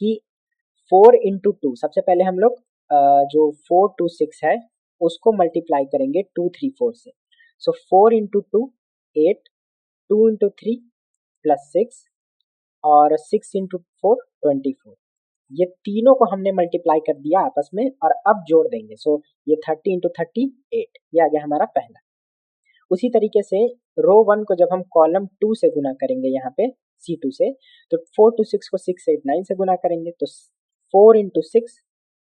कि 4 इंटू 2, सबसे पहले हम लोग जो 4 2 6 है उसको मल्टीप्लाई करेंगे 2 3 4 से। सो 4 इंटू 2 8, 2 इंटू 3 प्लस 6, और 6 इंटू 4 24। ये तीनों को हमने मल्टीप्लाई कर दिया आपस में और अब जोड़ देंगे। सो ये 30 इंटू 38, ये आ गया हमारा पहला। उसी तरीके से रो 1 को जब हम कॉलम 2 से गुना करेंगे यहाँ पे C2 से, तो 4 टू 6 को 6 8 9 से गुना करेंगे, तो 4 इंटू 6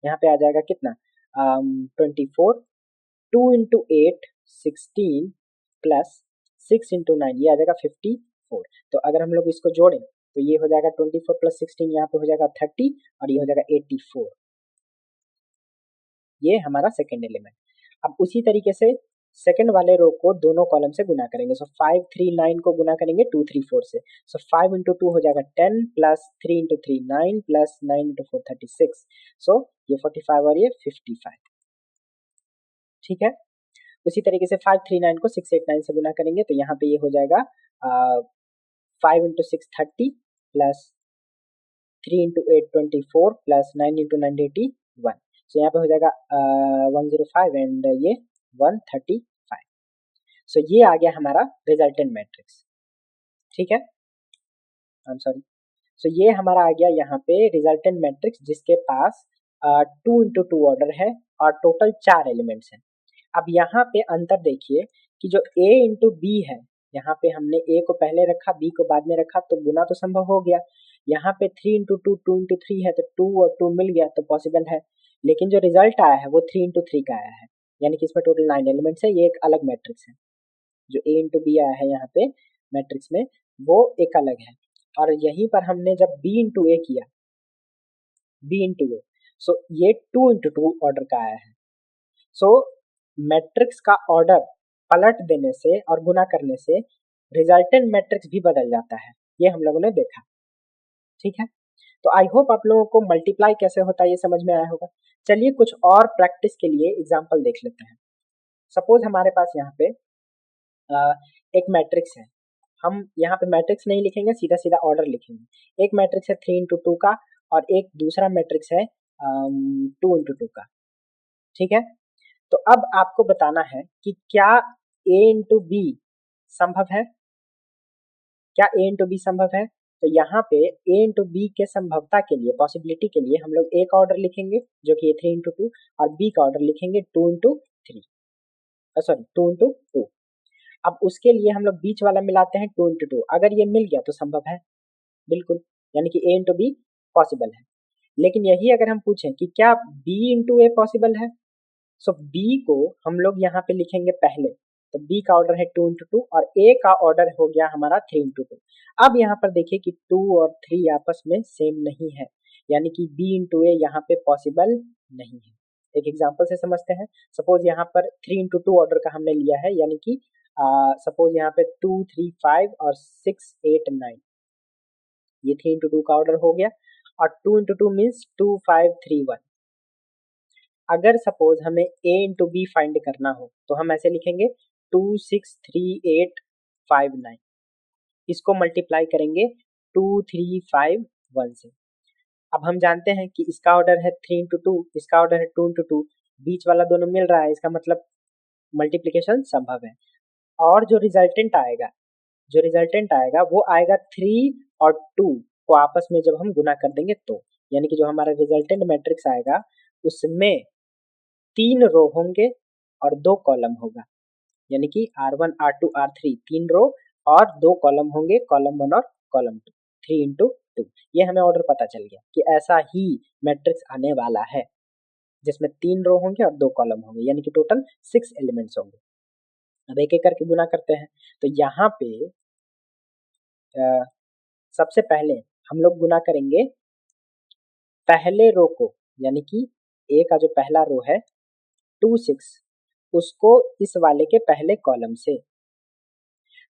यहाँ पे आ जाएगा कितना 24, 2 इंटू 8 16 प्लस 6 इंटू 9 ये आ जाएगा 54। तो अगर हम लोग इसको जोड़ें तो ये हो जाएगा 24 प्लस 16 यहाँ पे हो जाएगा 30 और ये हो जाएगा 84। ये हमारा सेकेंड एलिमेंट। अब उसी तरीके से सेकंड वाले रो को दोनों कॉलम से गुना करेंगे। सो 5 3 9 को गुना करेंगे 2 3 4 से। सो 5 इंटू 2 हो जाएगा 10 प्लस 3 इंटू 3 9 प्लस 9 इंटू 4 36। सो ये 45 और ये 55। ठीक है, उसी तरीके से 539 को 689 से गुना करेंगे तो यहाँ पे ये हो जाएगा 5 into 6 30 plus 3 into 8 24 plus 9 into 9 81। सो यहाँ पे हो जाएगा 105 एंड ये 135। सो ये आ गया हमारा रिजल्टेंट मैट्रिक्स, ठीक है, आई एम सॉरी। सो ये हमारा आ गया यहाँ पे रिजल्टेंट मैट्रिक्स जिसके पास 2 इंटू 2 ऑर्डर है और टोटल 4 एलिमेंट्स हैं। अब यहाँ पे अंतर देखिए कि जो A इंटू बी है, यहाँ पे हमने A को पहले रखा B को बाद में रखा तो गुना तो संभव हो गया। यहाँ पे 3 इंटू 2 2 इंटू 3 है तो 2 और 2 मिल गया तो पॉसिबल है, लेकिन जो रिजल्ट आया है वो 3 इंटू 3 का आया है, यानी कि इसमें टोटल 9 एलिमेंट्स है। ये एक अलग मैट्रिक्स है। जो A इंटू बी आया है यहाँ पे मैट्रिक्स में वो एक अलग है, और यहीं पर हमने जब B इंटू ए किया, B इंटू ए, सो ये 2 इंटू 2 ऑर्डर का आया है। सो मैट्रिक्स का ऑर्डर पलट देने से और गुना करने से रिजल्टेंट मैट्रिक्स भी बदल जाता है, ये हम लोगों ने देखा, ठीक है। तो आई होप आप लोगों को मल्टीप्लाई कैसे होता है ये समझ में आया होगा। चलिए कुछ और प्रैक्टिस के लिए एग्जांपल देख लेते हैं। सपोज हमारे पास यहाँ पे एक मैट्रिक्स है, हम यहाँ पे मैट्रिक्स नहीं लिखेंगे, सीधा सीधा ऑर्डर लिखेंगे। एक मैट्रिक्स है 3 इंटू 2 का और एक दूसरा मैट्रिक्स है 2 इंटू 2 का, ठीक है। तो अब आपको बताना है कि क्या A इंटू बी संभव है, क्या A इंटू बी संभव है। तो यहाँ पे A इंटू बी के संभवता के लिए, पॉसिबिलिटी के लिए हम लोग A का ऑर्डर लिखेंगे जो कि 3 इंटू 2 और B का ऑर्डर लिखेंगे 2 इंटू 3, सॉरी 2 इंटू 2। अब उसके लिए हम लोग बीच वाला मिलाते हैं 2 इंटू 2, अगर ये मिल गया तो संभव है बिल्कुल, यानी कि A इंटू बी पॉसिबल है। लेकिन यही अगर हम पूछें कि क्या B इंटू ए पॉसिबल है, सो B को हम लोग यहाँ पे लिखेंगे पहले, तो B का ऑर्डर है 2 इंटू 2 और A का ऑर्डर हो गया हमारा 3 इंटू 2। अब यहाँ पर देखिए कि 2 और 3 आपस में सेम नहीं है, यानी कि B इंटू ए यहाँ पे पॉसिबल नहीं है। एक एग्जांपल से समझते हैं। सपोज यहाँ पर 3 इंटू 2 ऑर्डर का हमने लिया है, यानी कि सपोज यहाँ पे 2 3 5 और 6 8 9, ये 3 इंटू 2 का ऑर्डर हो गया, और 2 इंटू 2 मीन्स 2 5 3 1। अगर सपोज हमें A इंटू बी फाइंड करना हो तो हम ऐसे लिखेंगे 2 6 3 8 5 9, इसको मल्टीप्लाई करेंगे 2 3 5 1 से। अब हम जानते हैं कि इसका ऑर्डर है 3 इंटू 2, इसका ऑर्डर है 2 इंटू 2, बीच वाला दोनों मिल रहा है, इसका मतलब मल्टीप्लिकेशन संभव है। और जो रिजल्टेंट आएगा वो आएगा 3 और 2 को आपस में जब हम गुना कर देंगे तो, यानी कि जो हमारा रिजल्टेंट मैट्रिक्स आएगा उसमें 3 रो होंगे और 2 कॉलम होगा, यानी कि R1 R2 R3 3 रो और 2 कॉलम होंगे, कॉलम 1 और कॉलम 2, 3 इंटू 2। ये हमें ऑर्डर पता चल गया कि ऐसा ही मैट्रिक्स आने वाला है जिसमें 3 रो होंगे और 2 कॉलम होंगे, यानी कि टोटल 6 एलिमेंट्स होंगे। अब एक एक करके गुना करते हैं। तो यहाँ पे सबसे पहले हम लोग गुना करेंगे पहले रो को, यानी कि A का जो पहला रो है 2 6, उसको इस वाले के पहले कॉलम से।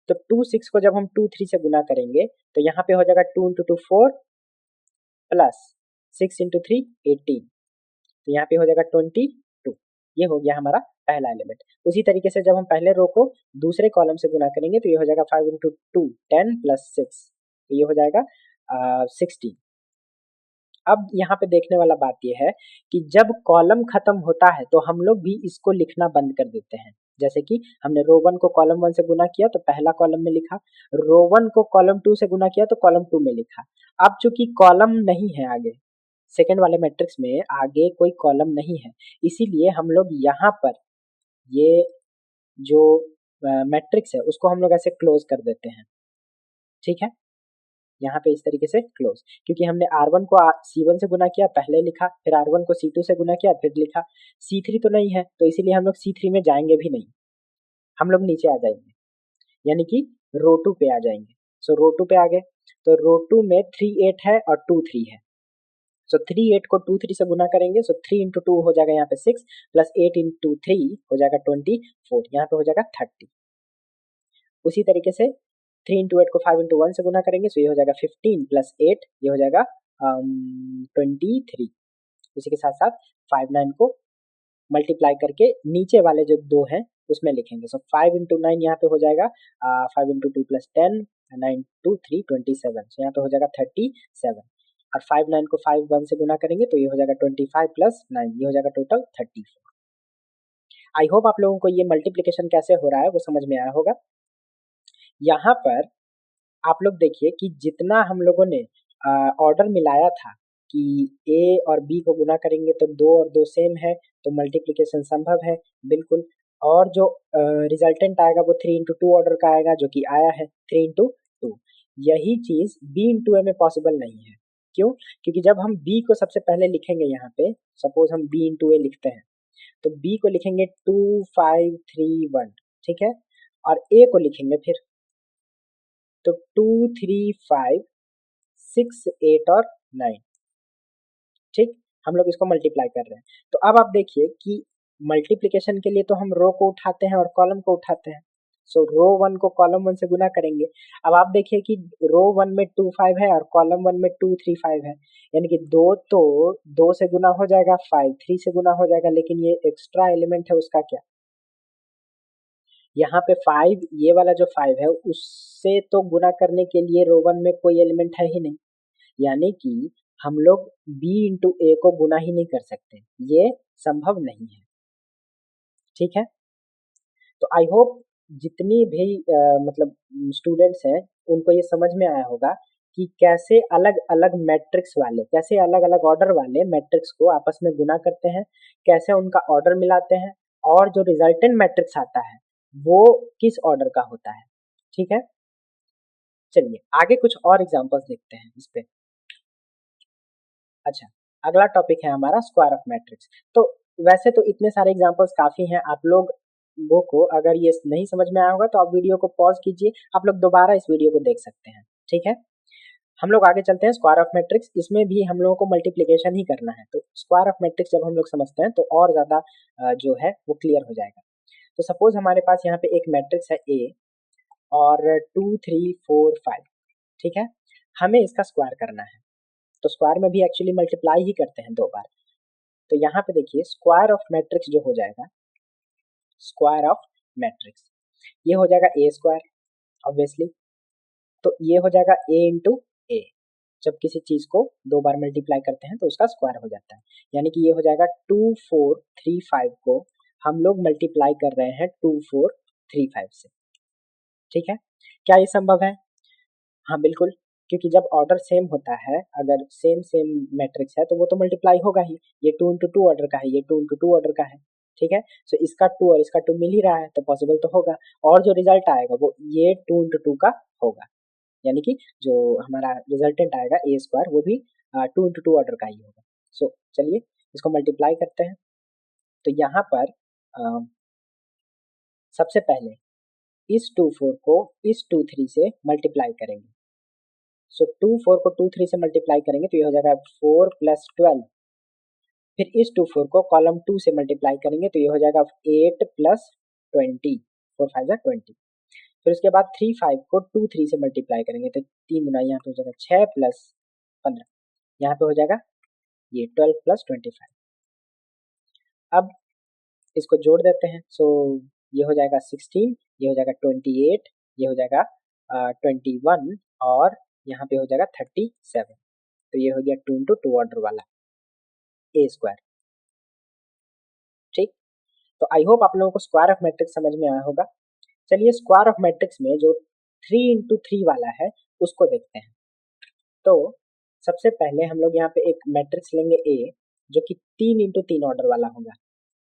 तो 2 6 को जब हम 2 3 से गुना करेंगे तो यहाँ पे हो जाएगा 2 इंटू 2 4 प्लस 6 इंटू 3 18, तो यहाँ पे हो जाएगा 22। ये हो गया हमारा पहला एलिमेंट। उसी तरीके से जब हम पहले रो को दूसरे कॉलम से गुना करेंगे तो ये हो जाएगा 5 इंटू 2 10 प्लस 6, तो ये हो जाएगा 16। अब यहाँ पे देखने वाला बात यह है कि जब कॉलम खत्म होता है तो हम लोग भी इसको लिखना बंद कर देते हैं। जैसे कि हमने रो 1 को कॉलम 1 से गुना किया तो पहला कॉलम में लिखा, रो 1 को कॉलम 2 से गुना किया तो कॉलम 2 में लिखा। अब चूंकि कॉलम नहीं है आगे, सेकेंड वाले मैट्रिक्स में आगे कोई कॉलम नहीं है, इसीलिए हम लोग यहाँ पर ये जो मैट्रिक्स है उसको हम लोग ऐसे क्लोज कर देते हैं, ठीक है। यहाँ पे इस तरीके से क्लोज, क्योंकि हमने R1 को C1 से गुना किया पहले लिखा, फिर R1 को C2 से गुना किया फिर लिखा, C3 तो नहीं है तो इसीलिए हम लोग C3 में जाएंगे भी नहीं, हम लोग नीचे आ जाएंगे, यानी कि रो 2 पे आ जाएंगे। सो रो 2 पे आ गए तो रो 2 में 3 8 है और 2 3 है, सो 3 8 को 2 3 से गुना करेंगे, सो 3 इंटू 2 हो जाएगा यहाँ पे 6 प्लस 8 इंटू 3 हो जाएगा 24, यहाँ पे हो जाएगा 30। उसी तरीके से 3 इंटू 8 को 5 इंटू 1 से गुना करेंगे, सो ये हो जाएगा 15 प्लस 8, ये हो जाएगा 23। उसी के साथ साथ 5 9 को मल्टीप्लाई करके नीचे वाले जो दो हैं उसमें लिखेंगे। सो 5 इंटू 9 यहाँ पे हो जाएगा 5 इंटू 2 प्लस 10, 9 टू 3 27। सो यहाँ पे हो जाएगा 37, और 5 9 को 5 1 से गुना करेंगे तो ये हो जाएगा 25 प्लस 9, ये हो जाएगा टोटल 34। आई होप आप लोगों को ये मल्टीप्लिकेशन कैसे हो रहा है वो समझ में आया होगा। यहाँ पर आप लोग देखिए कि जितना हम लोगों ने ऑर्डर मिलाया था कि ए और बी को गुना करेंगे तो 2 और 2 सेम है, तो मल्टीप्लिकेशन संभव है बिल्कुल। और जो रिजल्टेंट आएगा वो 3 इंटू 2 ऑर्डर का आएगा, जो कि आया है 3 इंटू 2। यही चीज बी इंटू ए में पॉसिबल नहीं है। क्यों? क्योंकि जब हम बी को सबसे पहले लिखेंगे, यहाँ पे सपोज हम बी इंटू ए लिखते हैं, तो बी को लिखेंगे 2 5 3 1, ठीक है, और ए को लिखेंगे फिर तो 2 3 5 6 8 और 9, ठीक। हम लोग इसको मल्टीप्लाई कर रहे हैं। तो अब आप देखिए कि मल्टीप्लिकेशन के लिए तो हम रो को उठाते हैं और कॉलम को उठाते हैं। सो रो 1 को कॉलम 1 से गुना करेंगे। अब आप देखिए कि रो 1 में 2 5 है और कॉलम 1 में 2 3 5 है, यानी कि 2 तो 2 से गुना हो जाएगा, 5 3 से गुना हो जाएगा, लेकिन ये एक्स्ट्रा एलिमेंट है उसका क्या, यहाँ पे 5, ये वाला जो 5 है उससे तो गुना करने के लिए रो 1 में कोई एलिमेंट है ही नहीं, यानी कि हम लोग b इंटू ए को गुना ही नहीं कर सकते, ये संभव नहीं है, ठीक है। तो आई होप जितनी भी मतलब स्टूडेंट्स हैं उनको ये समझ में आया होगा कि कैसे अलग अलग मैट्रिक्स वाले, कैसे अलग अलग ऑर्डर वाले मैट्रिक्स को आपस में गुना करते हैं, कैसे उनका ऑर्डर मिलाते हैं, और जो रिजल्टेंट मैट्रिक्स आता है वो किस ऑर्डर का होता है, ठीक है। चलिए आगे कुछ और एग्जांपल्स देखते हैं इस पे। अच्छा, अगला टॉपिक है हमारा स्क्वायर ऑफ मैट्रिक्स। तो वैसे तो इतने सारे एग्जांपल्स काफी हैं, आप लोगों को अगर ये नहीं समझ में आया होगा तो आप वीडियो को पॉज कीजिए, आप लोग दोबारा इस वीडियो को देख सकते हैं, ठीक है। हम लोग आगे चलते हैं स्क्वायर ऑफ मैट्रिक्स। इसमें भी हम लोगों को मल्टीप्लिकेशन ही करना है, तो स्क्वायर ऑफ मैट्रिक्स जब हम लोग समझते हैं तो और ज्यादा जो है वो क्लियर हो जाएगा। तो सपोज हमारे पास यहाँ पे एक मैट्रिक्स है ए और 2 3 4 5, ठीक है, हमें इसका स्क्वायर करना है। तो स्क्वायर में भी एक्चुअली मल्टीप्लाई ही करते हैं 2 बार। तो यहाँ पे देखिए स्क्वायर ऑफ मैट्रिक्स जो हो जाएगा, स्क्वायर ऑफ मैट्रिक्स ये हो जाएगा ए स्क्वायर ऑब्वियसली, तो ये हो जाएगा ए इंटू ए। जब किसी चीज को 2 बार मल्टीप्लाई करते हैं तो उसका स्क्वायर हो जाता है, यानी कि ये हो जाएगा 2 4 3 5 को हम लोग मल्टीप्लाई कर रहे हैं 2 4 3 5 से, ठीक है। क्या ये संभव है? हाँ बिल्कुल, क्योंकि जब ऑर्डर सेम होता है, अगर सेम सेम मैट्रिक्स है तो वो तो मल्टीप्लाई होगा ही। ये 2 इंटू 2 ऑर्डर का है, ये 2 इंटू 2 ऑर्डर का है, ठीक है। सो इसका 2 और इसका 2 मिल ही रहा है तो पॉसिबल तो होगा, और जो रिजल्ट आएगा वो ये 2 इंटू 2 का होगा, यानी कि जो हमारा रिजल्टेंट आएगा ए स्क्वायर वो भी 2 इंटू 2 ऑर्डर का ही होगा। सो चलिए इसको मल्टीप्लाई करते हैं। तो यहाँ पर सबसे पहले इस 2 4 को इस 2 3 से मल्टीप्लाई करेंगे। सो 2 4 को 2 3 से मल्टीप्लाई करेंगे तो ये हो जाएगा 4 प्लस 12। फिर इस 2 4 को कॉलम 2 से मल्टीप्लाई करेंगे तो ये हो जाएगा 8 प्लस 20, 4 5 जा 20। फिर उसके बाद 3 5 को 2 3 से मल्टीप्लाई करेंगे तो 3 गुना यहाँ पे हो जाएगा 6 प्लस 15, यहाँ पे हो जाएगा ये 12 प्लस 25। अब इसको जोड़ देते हैं। सो ये हो जाएगा 16, ये हो जाएगा 28, ये हो जाएगा 21, और यहाँ पे हो जाएगा 37। तो ये हो गया 2 इंटू 2 ऑर्डर वाला ए स्क्वायर, ठीक। तो आई होप आप लोगों को स्क्वायर ऑफ मैट्रिक्स समझ में आया होगा। चलिए स्क्वायर ऑफ मैट्रिक्स में जो 3 इंटू 3 वाला है उसको देखते हैं। तो सबसे पहले हम लोग यहाँ पे एक मैट्रिक्स लेंगे ए, जो कि 3 इंटू 3 ऑर्डर वाला होगा।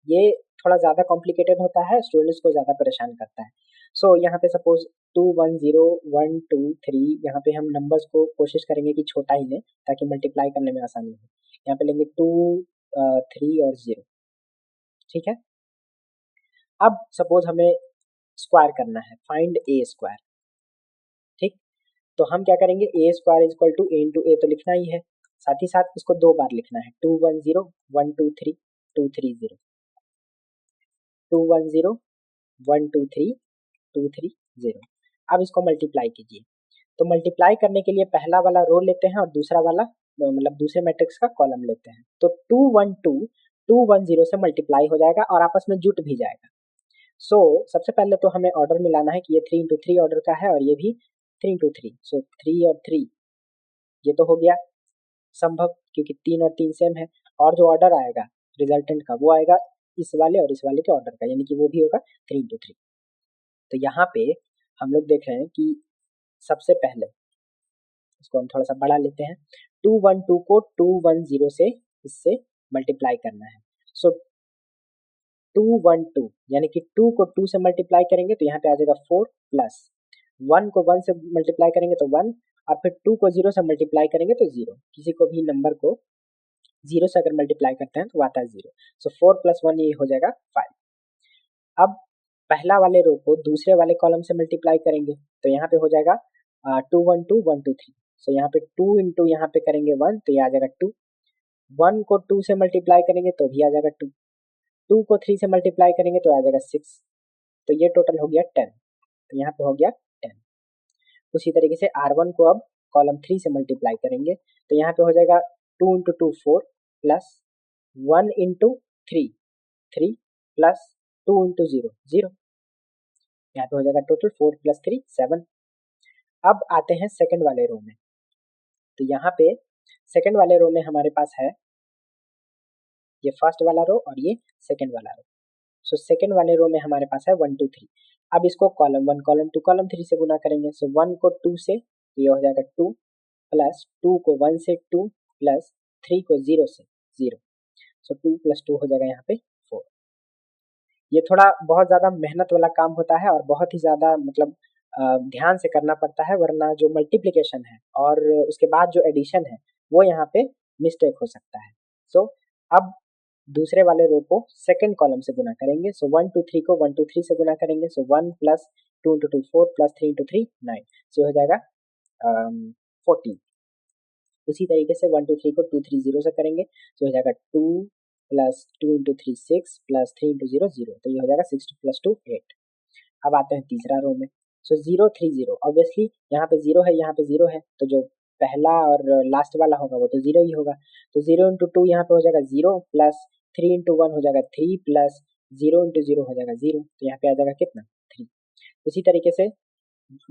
ये थोड़ा ज़्यादा कॉम्प्लिकेटेड होता है, स्टूडेंट्स को ज़्यादा परेशान करता है। सो यहाँ पे सपोज 2 1 0 1 2 3, यहाँ पे हम नंबर्स को कोशिश करेंगे कि छोटा ही लें ताकि मल्टीप्लाई करने में आसानी हो। यहाँ पे लेंगे 2 3 और 0, ठीक है। अब सपोज हमें स्क्वायर करना है, फाइंड ए स्क्वायर, ठीक। तो हम क्या करेंगे, a square is equal to a into a तो लिखना ही है, साथ ही साथ इसको 2 बार लिखना है, 2 1 0 1 2 3 2 3 0, 2 1 0 1 2 3 2 3 0। अब इसको मल्टीप्लाई कीजिए। तो मल्टीप्लाई करने के लिए पहला वाला रो लेते हैं और दूसरा वाला मतलब दूसरे मैट्रिक्स का कॉलम लेते हैं। तो 2 1 2 2 1 0 से मल्टीप्लाई हो जाएगा और आपस में जुट भी जाएगा। सबसे पहले तो हमें ऑर्डर मिलाना है कि ये 3 इंटू 3 ऑर्डर का है और ये भी 3 इंटू 3। 3 और 3 ये तो हो गया संभव, क्योंकि 3 और 3 सेम है। और जो ऑर्डर आएगा रिजल्टेंट का वो आएगा इस वाले और इस वाले के ऑर्डर का, यानी कि वो भी होगा 3 इंटू 3। तो यहाँ पे हम लोग देख रहे हैं कि सबसे पहले इसको हम थोड़ा सा बढ़ा लेते हैं। 212 को 210 से इससे मल्टीप्लाई करना है। सो 212 यानी कि 2 को 2 से मल्टीप्लाई करेंगे तो यहाँ पे आ जाएगा 4 प्लस 1 को 1 से मल्टीप्लाई करेंगे तो 1 और फिर 2 को 0 से मल्टीप्लाई करेंगे तो 0। किसी को भी नंबर को 0 से अगर मल्टीप्लाई करते हैं तो आता है 0। सो 4 प्लस 1 ये हो जाएगा 5। अब पहला वाले रो को दूसरे वाले कॉलम से मल्टीप्लाई करेंगे तो यहाँ पे हो जाएगा 212 123। सो यहाँ पे 2 इंटू यहाँ पे करेंगे 1 तो ये आ जाएगा 2। 1 को 2 से मल्टीप्लाई करेंगे तो भी आ जाएगा 2। 2 को 3 से मल्टीप्लाई करेंगे तो आ जाएगा 6। तो ये टोटल हो गया 10। तो यहाँ पे हो गया 10। उसी तरीके से R1 को अब कॉलम 3 से मल्टीप्लाई करेंगे तो यहाँ पे हो जाएगा 2 into 2 4 plus 1 into 3 3 plus 2 into 0 0। यहाँ पे हो जाएगा टोटल 4 प्लस 3 7। अब आते हैं सेकंड वाले रो में। तो यहाँ पे सेकंड वाले रो में हमारे पास है ये फर्स्ट वाला रो और ये सेकंड वाला रो। सो सेकंड वाले रो में हमारे पास है 1 2 3। अब इसको कॉलम 1 कॉलम 2 कॉलम 3 से गुना करेंगे। सो 1 को 2 से तो ये हो जाएगा 2 प्लस 2 को 1 से 2 प्लस 3 को 0 से 0। सो 2 प्लस 2 हो जाएगा यहाँ पे 4। ये थोड़ा बहुत ज़्यादा मेहनत वाला काम होता है और बहुत ही ज़्यादा मतलब ध्यान से करना पड़ता है, वरना जो मल्टीप्लिकेशन है और उसके बाद जो एडिशन है वो यहाँ पे मिस्टेक हो सकता है। सो अब दूसरे वाले रो को सेकंड कॉलम से गुना करेंगे। सो 1 2 3 को 1 2 3 से गुना करेंगे। सो 1 प्लस 2 इंटू 2 4 प्लस 3 इंटू 3 9। सो हो जाएगा 14। उसी तरीके से 1 2 3 को 2 3 0 से करेंगे तो हो जाएगा 2 प्लस 2 इंटू 3 6 प्लस 3 इंटू 0 0। तो ये हो जाएगा 6 प्लस 2 8। अब आते हैं तीसरा रो में। सो 0 3 0 ऑब्वियसली यहाँ पे 0 है, यहाँ पे 0 है, तो जो पहला और लास्ट वाला होगा वो तो 0 ही होगा। तो 0 इंटू 2 यहाँ पे हो जाएगा 0 प्लस 3 इंटू 1 हो जाएगा 3 प्लस 0 इंटू 0 हो जाएगा 0। तो यहाँ पे आ जाएगा कितना 3। उसी तरीके से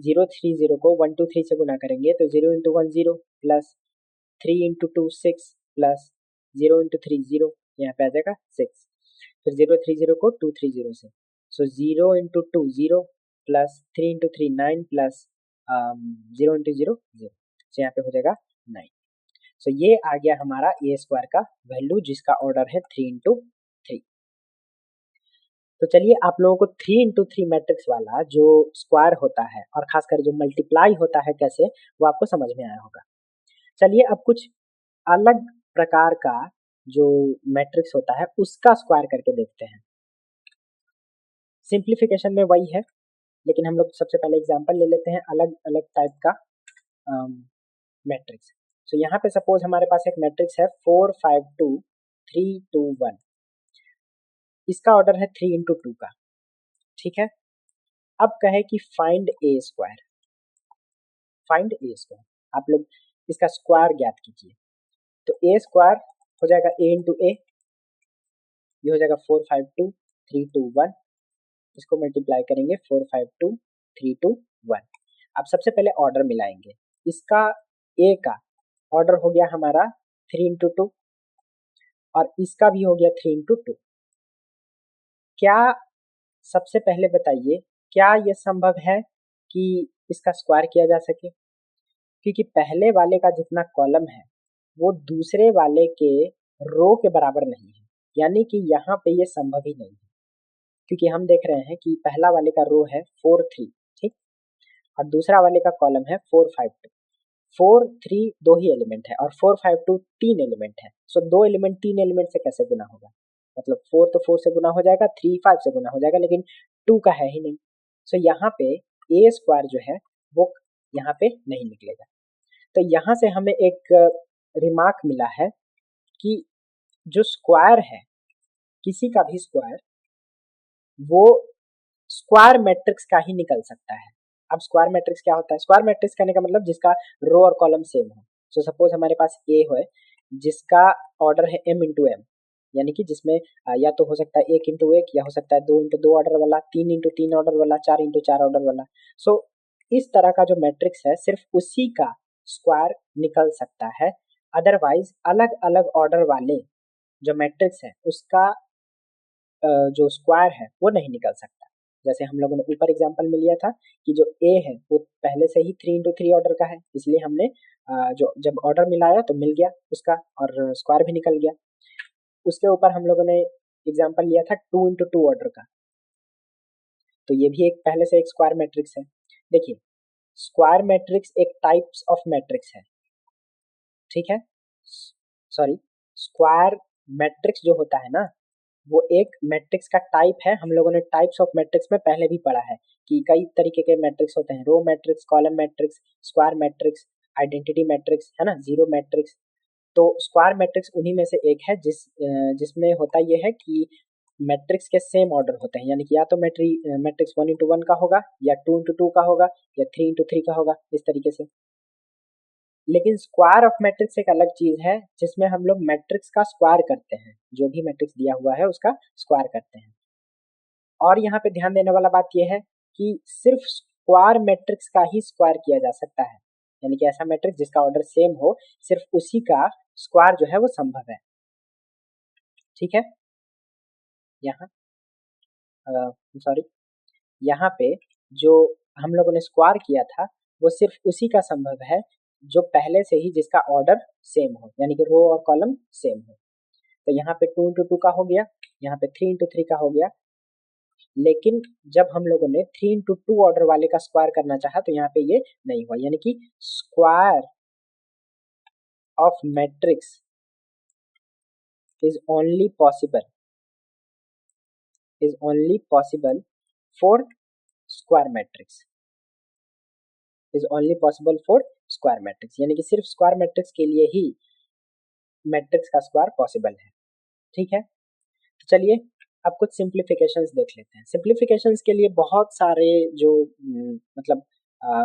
0 3 0 को 1 2 3 से गुना करेंगे तो 0 into 1 0 plus 3 into 2 6 plus 0 into 3 0। यहाँ पे आ जाएगा 6। फिर 0 3 0 को 2 3 0 से। सो 0 into 2 0 plus 3 into 3 9 plus 0 into 0 0। सो यहाँ पे हो जाएगा 9। सो ये आ गया हमारा ए स्क्वायर का वैल्यू जिसका ऑर्डर है 3 इंटू 3। तो चलिए आप लोगों को 3 इंटू 3 मैट्रिक्स वाला जो स्क्वायर होता है और खासकर जो मल्टीप्लाई होता है कैसे, वो आपको समझ में आया होगा। चलिए अब कुछ अलग प्रकार का जो मैट्रिक्स होता है उसका स्क्वायर करके देखते हैं। सिंप्लीफिकेशन में वही है, लेकिन हम लोग सबसे पहले एग्जांपल ले लेते हैं अलग अलग टाइप का मैट्रिक्स। सो यहाँ पे सपोज हमारे पास एक मैट्रिक्स है 4 5 2 3 2 1। इसका ऑर्डर है 3 इंटू 2 का, ठीक है। अब कहे कि फाइंड ए स्क्वायर, फाइंड ए स्क्वायर, आप लोग इसका स्क्वायर ज्ञात कीजिए। तो ए स्क्वायर हो जाएगा ए इंटू ए, ये हो जाएगा 4 5 2 3 2 1। इसको मल्टीप्लाई करेंगे 4 5 2 3 2 1। अब सबसे पहले ऑर्डर मिलाएंगे। इसका ए का ऑर्डर हो गया हमारा 3 इंटू 2 और इसका भी हो गया 3 इंटू 2। क्या सबसे पहले बताइए क्या यह संभव है कि इसका स्क्वायर किया जा सके? क्योंकि पहले वाले का जितना कॉलम है वो दूसरे वाले के रो के बराबर नहीं है, यानी कि यहाँ पे ये संभव ही नहीं है। क्योंकि हम देख रहे हैं कि पहला वाले का रो है 4 3, ठीक, और दूसरा वाले का कॉलम है 4 5 2। 4 3 दो ही एलिमेंट है और 4 5 2 तीन एलिमेंट है। सो दो एलिमेंट तीन एलिमेंट से कैसे गुना होगा? मतलब 4 तो 4 से गुना हो जाएगा, 3 5 से गुना हो जाएगा, लेकिन 2 का है ही नहीं। सो यहाँ पे ए स्क्वायर जो है वो यहाँ पे नहीं निकलेगा। तो यहाँ से हमें एक रिमार्क मिला है कि जो स्क्वायर है किसी का भी स्क्वायर वो स्क्वायर मैट्रिक्स का ही निकल सकता है। अब स्क्वायर मैट्रिक्स क्या होता है? स्क्वायर मैट्रिक्स कहने का मतलब जिसका रो और कॉलम सेम हो। सो सपोज हमारे पास ए है जिसका ऑर्डर है m इंटू एम, यानी कि जिसमें या तो हो सकता है 1 × 1 या हो सकता है 2 × 2 ऑर्डर वाला, 3 × 3 ऑर्डर वाला, 4 × 4 ऑर्डर वाला। सो इस तरह का जो मैट्रिक्स है सिर्फ उसी का स्क्वायर निकल सकता है, अदरवाइज अलग अलग ऑर्डर वाले जो मैट्रिक्स है उसका जो स्क्वायर है वो नहीं निकल सकता। जैसे हम लोगों ने ऊपर एग्जांपल में लिया था कि जो ए है वो पहले से ही 3 × 3 ऑर्डर का है, इसलिए हमने जो जब ऑर्डर मिलाया तो मिल गया उसका और स्क्वायर भी निकल गया। उसके ऊपर हम लोगों ने एग्जांपल लिया था 2 × 2 ऑर्डर का, तो ये भी एक पहले से एक स्क्वायर मैट्रिक्स है। देखिए, स्क्वायर मैट्रिक्स एक टाइप्स ऑफ मैट्रिक्स है, ठीक है। सॉरी, स्क्वायर मैट्रिक्स जो होता है ना वो एक मैट्रिक्स का टाइप है। हम लोगों ने टाइप्स ऑफ मैट्रिक्स में पहले भी पढ़ा है कि कई तरीके के मैट्रिक्स होते हैं, row matrix, column matrix, square matrix, identity matrix, है ना, जीरो मैट्रिक्स। तो स्क्वायर मैट्रिक्स उन्हीं में से एक है जिसमें होता ये है कि मैट्रिक्स के सेम ऑर्डर होते हैं, यानी कि या तो मैट्रिक्स 1 × 1 का होगा या 2 × 2 का होगा या 3 × 3 का होगा, इस तरीके से। लेकिन स्क्वायर ऑफ मैट्रिक्स एक अलग चीज है जिसमें हम लोग मैट्रिक्स का स्क्वायर करते हैं, जो भी मैट्रिक्स दिया हुआ है उसका स्क्वायर करते हैं। और यहाँ पे ध्यान देने वाला बात यह है कि सिर्फ स्क्वायर मैट्रिक्स का ही स्क्वायर किया जा सकता है, यानी कि ऐसा मैट्रिक्स जिसका ऑर्डर सेम हो सिर्फ उसी का स्क्वायर जो है वो संभव है, ठीक है। यहाँ सॉरी, यहाँ पे जो हम लोगों ने स्क्वायर किया था वो सिर्फ उसी का संभव है जो पहले से ही जिसका ऑर्डर सेम हो, यानी कि रो और कॉलम सेम हो। तो यहाँ पे 2 × 2 का हो गया, यहाँ पे 3 × 3 का हो गया। लेकिन जब हम लोगों ने 3 × 2 ऑर्डर वाले का स्क्वायर करना चाहा तो यहाँ पे ये नहीं हुआ, यानी कि square of matrix is only possible for square matrix, यानी कि सिर्फ स्क्वायर मैट्रिक्स के लिए ही मैट्रिक्स का स्क्वायर पॉसिबल है, ठीक है। तो चलिए अब कुछ सिंप्लीफिकेशंस देख लेते हैं। सिंप्लीफिकेशंस के लिए बहुत सारे जो मतलब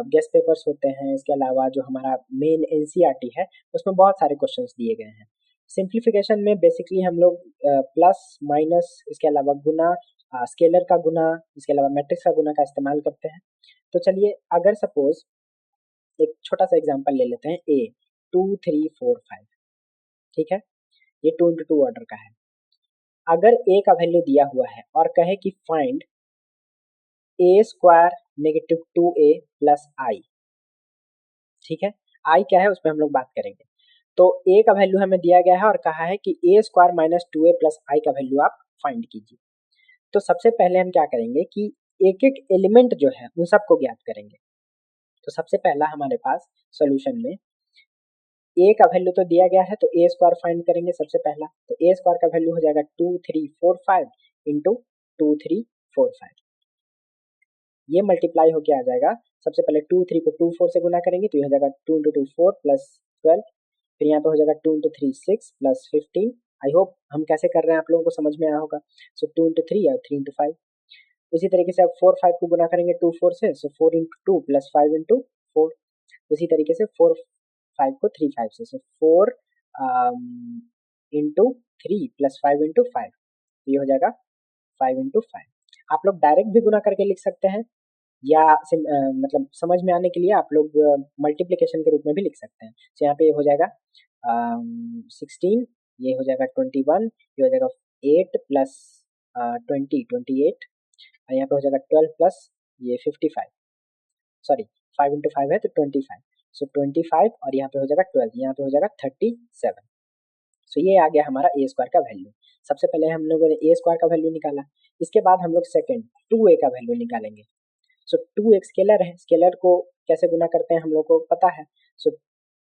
गेस्ट पेपर्स होते हैं, इसके अलावा जो हमारा मेन एनसीईआरटी है उसमें बहुत सारे क्वेश्चंस दिए गए हैं। सिंप्लीफिकेशन में बेसिकली हम लोग प्लस माइनस, इसके अलावा गुना, स्केलर का गुना, इसके अलावा मैट्रिक्स का गुना का इस्तेमाल करते हैं। तो चलिए अगर सपोज एक छोटा सा एग्जांपल ले लेते हैं, ए 2 3 4 5, ठीक है, ये 2 × 2 ऑर्डर का है। अगर ए का वैल्यू दिया हुआ है और कहे कि फाइंड a² -2a + i, ठीक है, i क्या है उस पर हम लोग बात करेंगे। तो a का वैल्यू हमें दिया गया है और कहा है कि a² -2a + i का वैल्यू आप फाइंड कीजिए। तो सबसे पहले हम क्या करेंगे कि एक एक एलिमेंट जो है उन सबको ज्ञात करेंगे। तो सबसे पहला हमारे पास सॉल्यूशन में a का वैल्यू तो दिया गया है, तो a² फाइंड करेंगे सबसे पहला। तो a² का वैल्यू हो जाएगा 2 3 4 5 × 2 3 4 5, ये मल्टीप्लाई होके आ जाएगा। सबसे पहले 2 3 को 2 4 से गुना करेंगे तो ये हो जाएगा 2 × 2 4 + 12, फिर यहाँ पे हो जाएगा 2 × 3 6 + 15। आई होप हम कैसे कर रहे हैं आप लोगों को समझ में आया होगा। सो 2 × 3 और 3 × 5। उसी तरीके से अब 4 5 को गुना करेंगे 2 4 से, सो 4 × 2 + 5 × 4। उसी तरीके से 4 5 को 3 5 से, सो 4 × 3 + 5 × 5, ये हो जाएगा 5 × 5। आप लोग डायरेक्ट भी गुना करके लिख सकते हैं या मतलब समझ में आने के लिए आप लोग मल्टीप्लिकेशन के रूप में भी लिख सकते हैं। तो यहाँ पे ये हो जाएगा 16, ये हो जाएगा 21, ये हो जाएगा 8 + 20 28, और यहाँ पे हो जाएगा 12 प्लस ये 55, सॉरी 5 × 5 है तो 25, सो 25 और यहाँ पे हो जाएगा 12, यहाँ पे हो जाएगा 37। सो ये आ गया हमारा a² का वैल्यू। सबसे पहले हम लोगों ने a² का वैल्यू निकाला, इसके बाद हम लोग सेकंड 2a का वैल्यू निकालेंगे। सो 2 एक स्केलर है, स्केलर को कैसे गुना करते हैं हम लोग को पता है। सो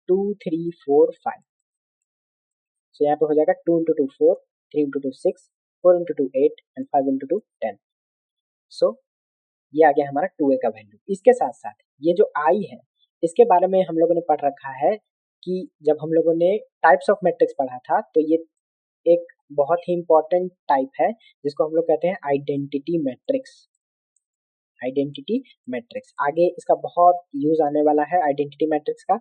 2 3 4 5, सो यहाँ पे हो जाएगा 2 × 2 4, 3 × 2 6, 4 × 2 8 एंड 5 × 2 10। सो ये आ गया हमारा 2a का वैल्यू। इसके साथ साथ ये जो i है इसके बारे में हम लोगों ने पढ़ रखा है कि जब हम लोगों ने टाइप्स ऑफ मैट्रिक्स पढ़ा था तो ये एक बहुत ही इंपॉर्टेंट टाइप है जिसको हम लोग कहते हैं आइडेंटिटी मैट्रिक्स। आइडेंटिटी मैट्रिक्स आगे इसका बहुत यूज आने वाला है आइडेंटिटी मैट्रिक्स का।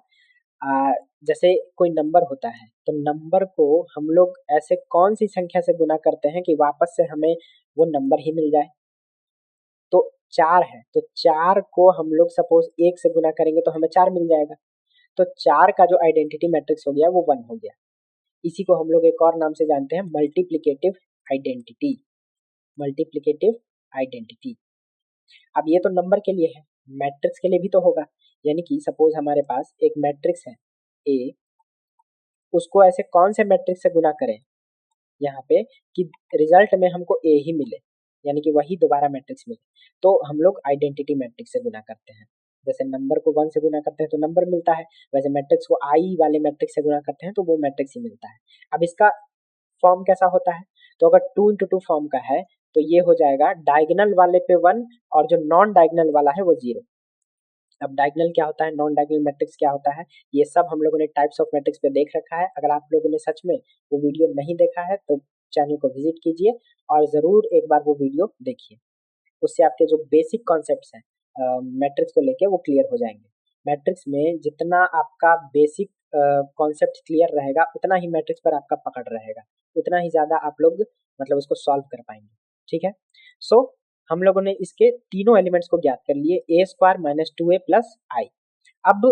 जैसे कोई नंबर होता है तो नंबर को हम लोग ऐसे कौन सी संख्या से गुना करते हैं कि वापस से हमें वो नंबर ही मिल जाए। तो 4 है तो 4 को हम लोग सपोज 1 से गुना करेंगे तो हमें 4 मिल जाएगा। तो 4 का जो आइडेंटिटी मैट्रिक्स हो गया वो 1 हो गया। इसी को हम लोग एक और नाम से जानते हैं मल्टीप्लिकेटिव आइडेंटिटी। Multiplicative identity. अब ये तो नंबर के लिए है, मैट्रिक्स के लिए भी तो होगा। यानी कि सपोज हमारे पास एक मैट्रिक्स है ए, उसको ऐसे कौन से मैट्रिक्स से गुना करें यहाँ पे कि रिजल्ट में हमको ए ही मिले, यानी कि वही दोबारा मैट्रिक्स मिले। तो हम लोग आइडेंटिटी मैट्रिक्स से गुना करते हैं। जैसे नंबर को 1 से गुना करते हैं तो नंबर मिलता है, वैसे मैट्रिक्स को आई वाले मैट्रिक्स से गुना करते हैं तो वो मैट्रिक्स ही मिलता है। अब इसका फॉर्म कैसा होता है, तो अगर 2 into 2 फॉर्म का है तो ये हो जाएगा डायगोनल वाले पे 1 और जो नॉन डायगोनल वाला है वो 0। अब डायगोनल क्या होता है, नॉन डायगोनल मैट्रिक्स क्या होता है, ये सब हम लोगों ने टाइप्स ऑफ मैट्रिक्स पे देख रखा है। अगर आप लोगों ने सच में वो वीडियो नहीं देखा है तो चैनल को विजिट कीजिए और ज़रूर एक बार वो वीडियो देखिए। उससे आपके जो बेसिक कॉन्सेप्ट्स हैं मैट्रिक्स को लेके वो क्लियर हो जाएंगे। मैट्रिक्स में जितना आपका बेसिक कॉन्सेप्ट क्लियर रहेगा उतना ही मैट्रिक्स पर आपका पकड़ रहेगा, उतना ही ज़्यादा आप लोग मतलब उसको सॉल्व कर पाएंगे। ठीक है, सो हम लोगों ने इसके तीनों एलिमेंट्स को ज्ञात कर लिए, ए स्क्वायर माइनस 2a प्लस आई। अब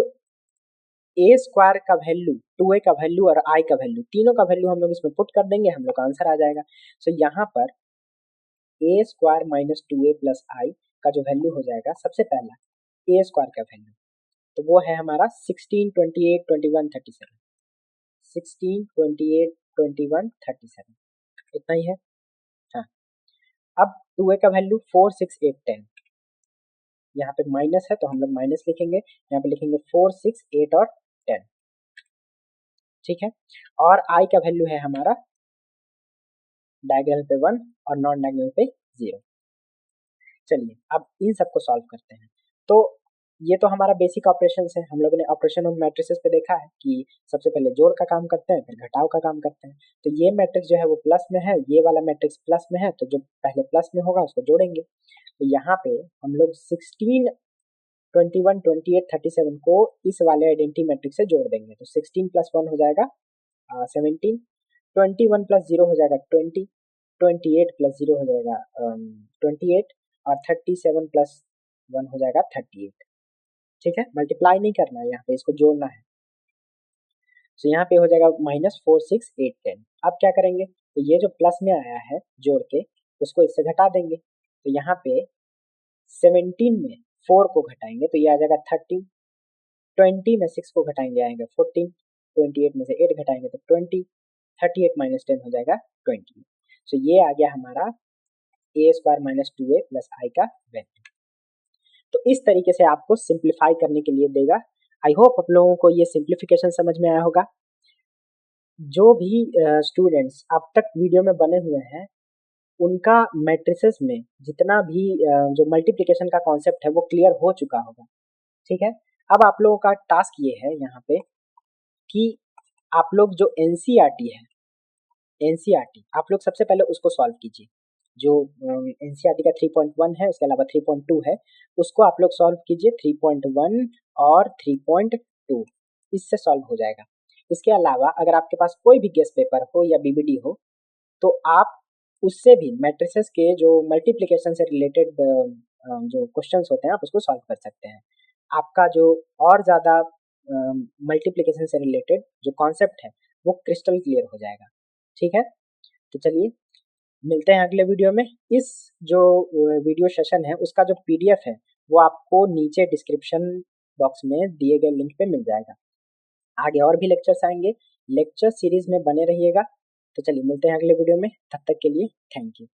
ए स्क्वायर का वैल्यू, 2a का वैल्यू और आई का वैल्यू, तीनों का वैल्यू हम लोग इसमें पुट कर देंगे, हम लोग का आंसर आ जाएगा। सो यहाँ पर ए स्क्वायर माइनस 2a प्लस आई का जो वैल्यू हो जाएगा, सबसे पहला ए स्क्वायर का वैल्यू तो वो है हमारा 16, 28, 21, 37। 16, 28, 21, 37 इतना ही है। हाँ, अब 2a का वैल्यू 4, 6, 8, 10। यहाँ पे माइनस है तो हम लोग माइनस लिखेंगे, यहाँ पे लिखेंगे 4, 6, 8 और 10। ठीक है, और i का वैल्यू है हमारा डायगोनल पे 1 और नॉन डायगोनल पे 0। चलिए अब इन सबको सॉल्व करते हैं। तो ये तो हमारा बेसिक ऑपरेशन है, हम लोगों ने ऑपरेशन ऑफ मैट्रिसेस पे देखा है कि सबसे पहले जोड़ का काम करते हैं फिर घटाव का काम करते हैं। तो ये मैट्रिक्स जो है वो प्लस में है, ये वाला मैट्रिक्स प्लस में है, तो जो पहले प्लस में होगा उसको जोड़ेंगे। तो यहाँ पे हम लोग 16, 21, 28, 37 को इस वाले आइडेंटिटी मैट्रिक्स से जोड़ देंगे। तो 16 प्लस 1 हो जाएगा 17, 21 प्लस 0 हो जाएगा 20, 28 प्लस 0 हो जाएगा 28 और 37 प्लस 1 हो जाएगा 38। ठीक है, मल्टीप्लाई नहीं करना है, यहाँ पे इसको जोड़ना है। तो यहाँ पे हो जाएगा माइनस 4, 6, 8, 10। अब क्या करेंगे, तो ये जो प्लस में आया है जोड़ के उसको इससे घटा देंगे। तो यहाँ पे 17 में 4 को घटाएंगे तो ये आ जाएगा 30, 20 में 6 को घटाएंगे आएंगे 14, 28 में से 8 घटाएंगे तो 20, 38 माइनस 10 हो जाएगा 20। तो ये आ गया हमारा ए स्क्वायर माइनस 2a प्लस आई का वैल्यू। तो इस तरीके से आपको सिंप्लीफाई करने के लिए देगा। आई होप आप लोगों को ये सिंप्लीफिकेशन समझ में आया होगा। जो भी स्टूडेंट्स अब तक वीडियो में बने हुए हैं उनका मैट्रिसेस में जितना भी जो मल्टीप्लिकेशन का कॉन्सेप्ट है वो क्लियर हो चुका होगा। ठीक है, अब आप लोगों का टास्क ये है यहाँ पे कि आप लोग जो एनसीईआरटी है, एनसीईआरटी आप लोग सबसे पहले उसको सॉल्व कीजिए। जो एनसीईआरटी का 3.1 है, उसके अलावा 3.2 है, उसको आप लोग सॉल्व कीजिए। 3.1 और 3.2 इससे सॉल्व हो जाएगा। इसके अलावा अगर आपके पास कोई भी गेस्ट पेपर हो या बीबीडी हो तो आप उससे भी मैट्रिसेस के जो मल्टीप्लिकेशन से रिलेटेड जो क्वेश्चंस होते हैं आप उसको सॉल्व कर सकते हैं। आपका जो और ज़्यादा मल्टीप्लिकेशन से रिलेटेड जो कॉन्सेप्ट है वो क्रिस्टल क्लियर हो जाएगा। ठीक है, तो चलिए मिलते हैं अगले वीडियो में। इस जो वीडियो सेशन है उसका जो पीडीएफ है वो आपको नीचे डिस्क्रिप्शन बॉक्स में दिए गए लिंक पे मिल जाएगा। आगे और भी लेक्चर्स आएंगे, लेक्चर सीरीज में बने रहिएगा। तो चलिए मिलते हैं अगले वीडियो में, तब तक के लिए थैंक यू।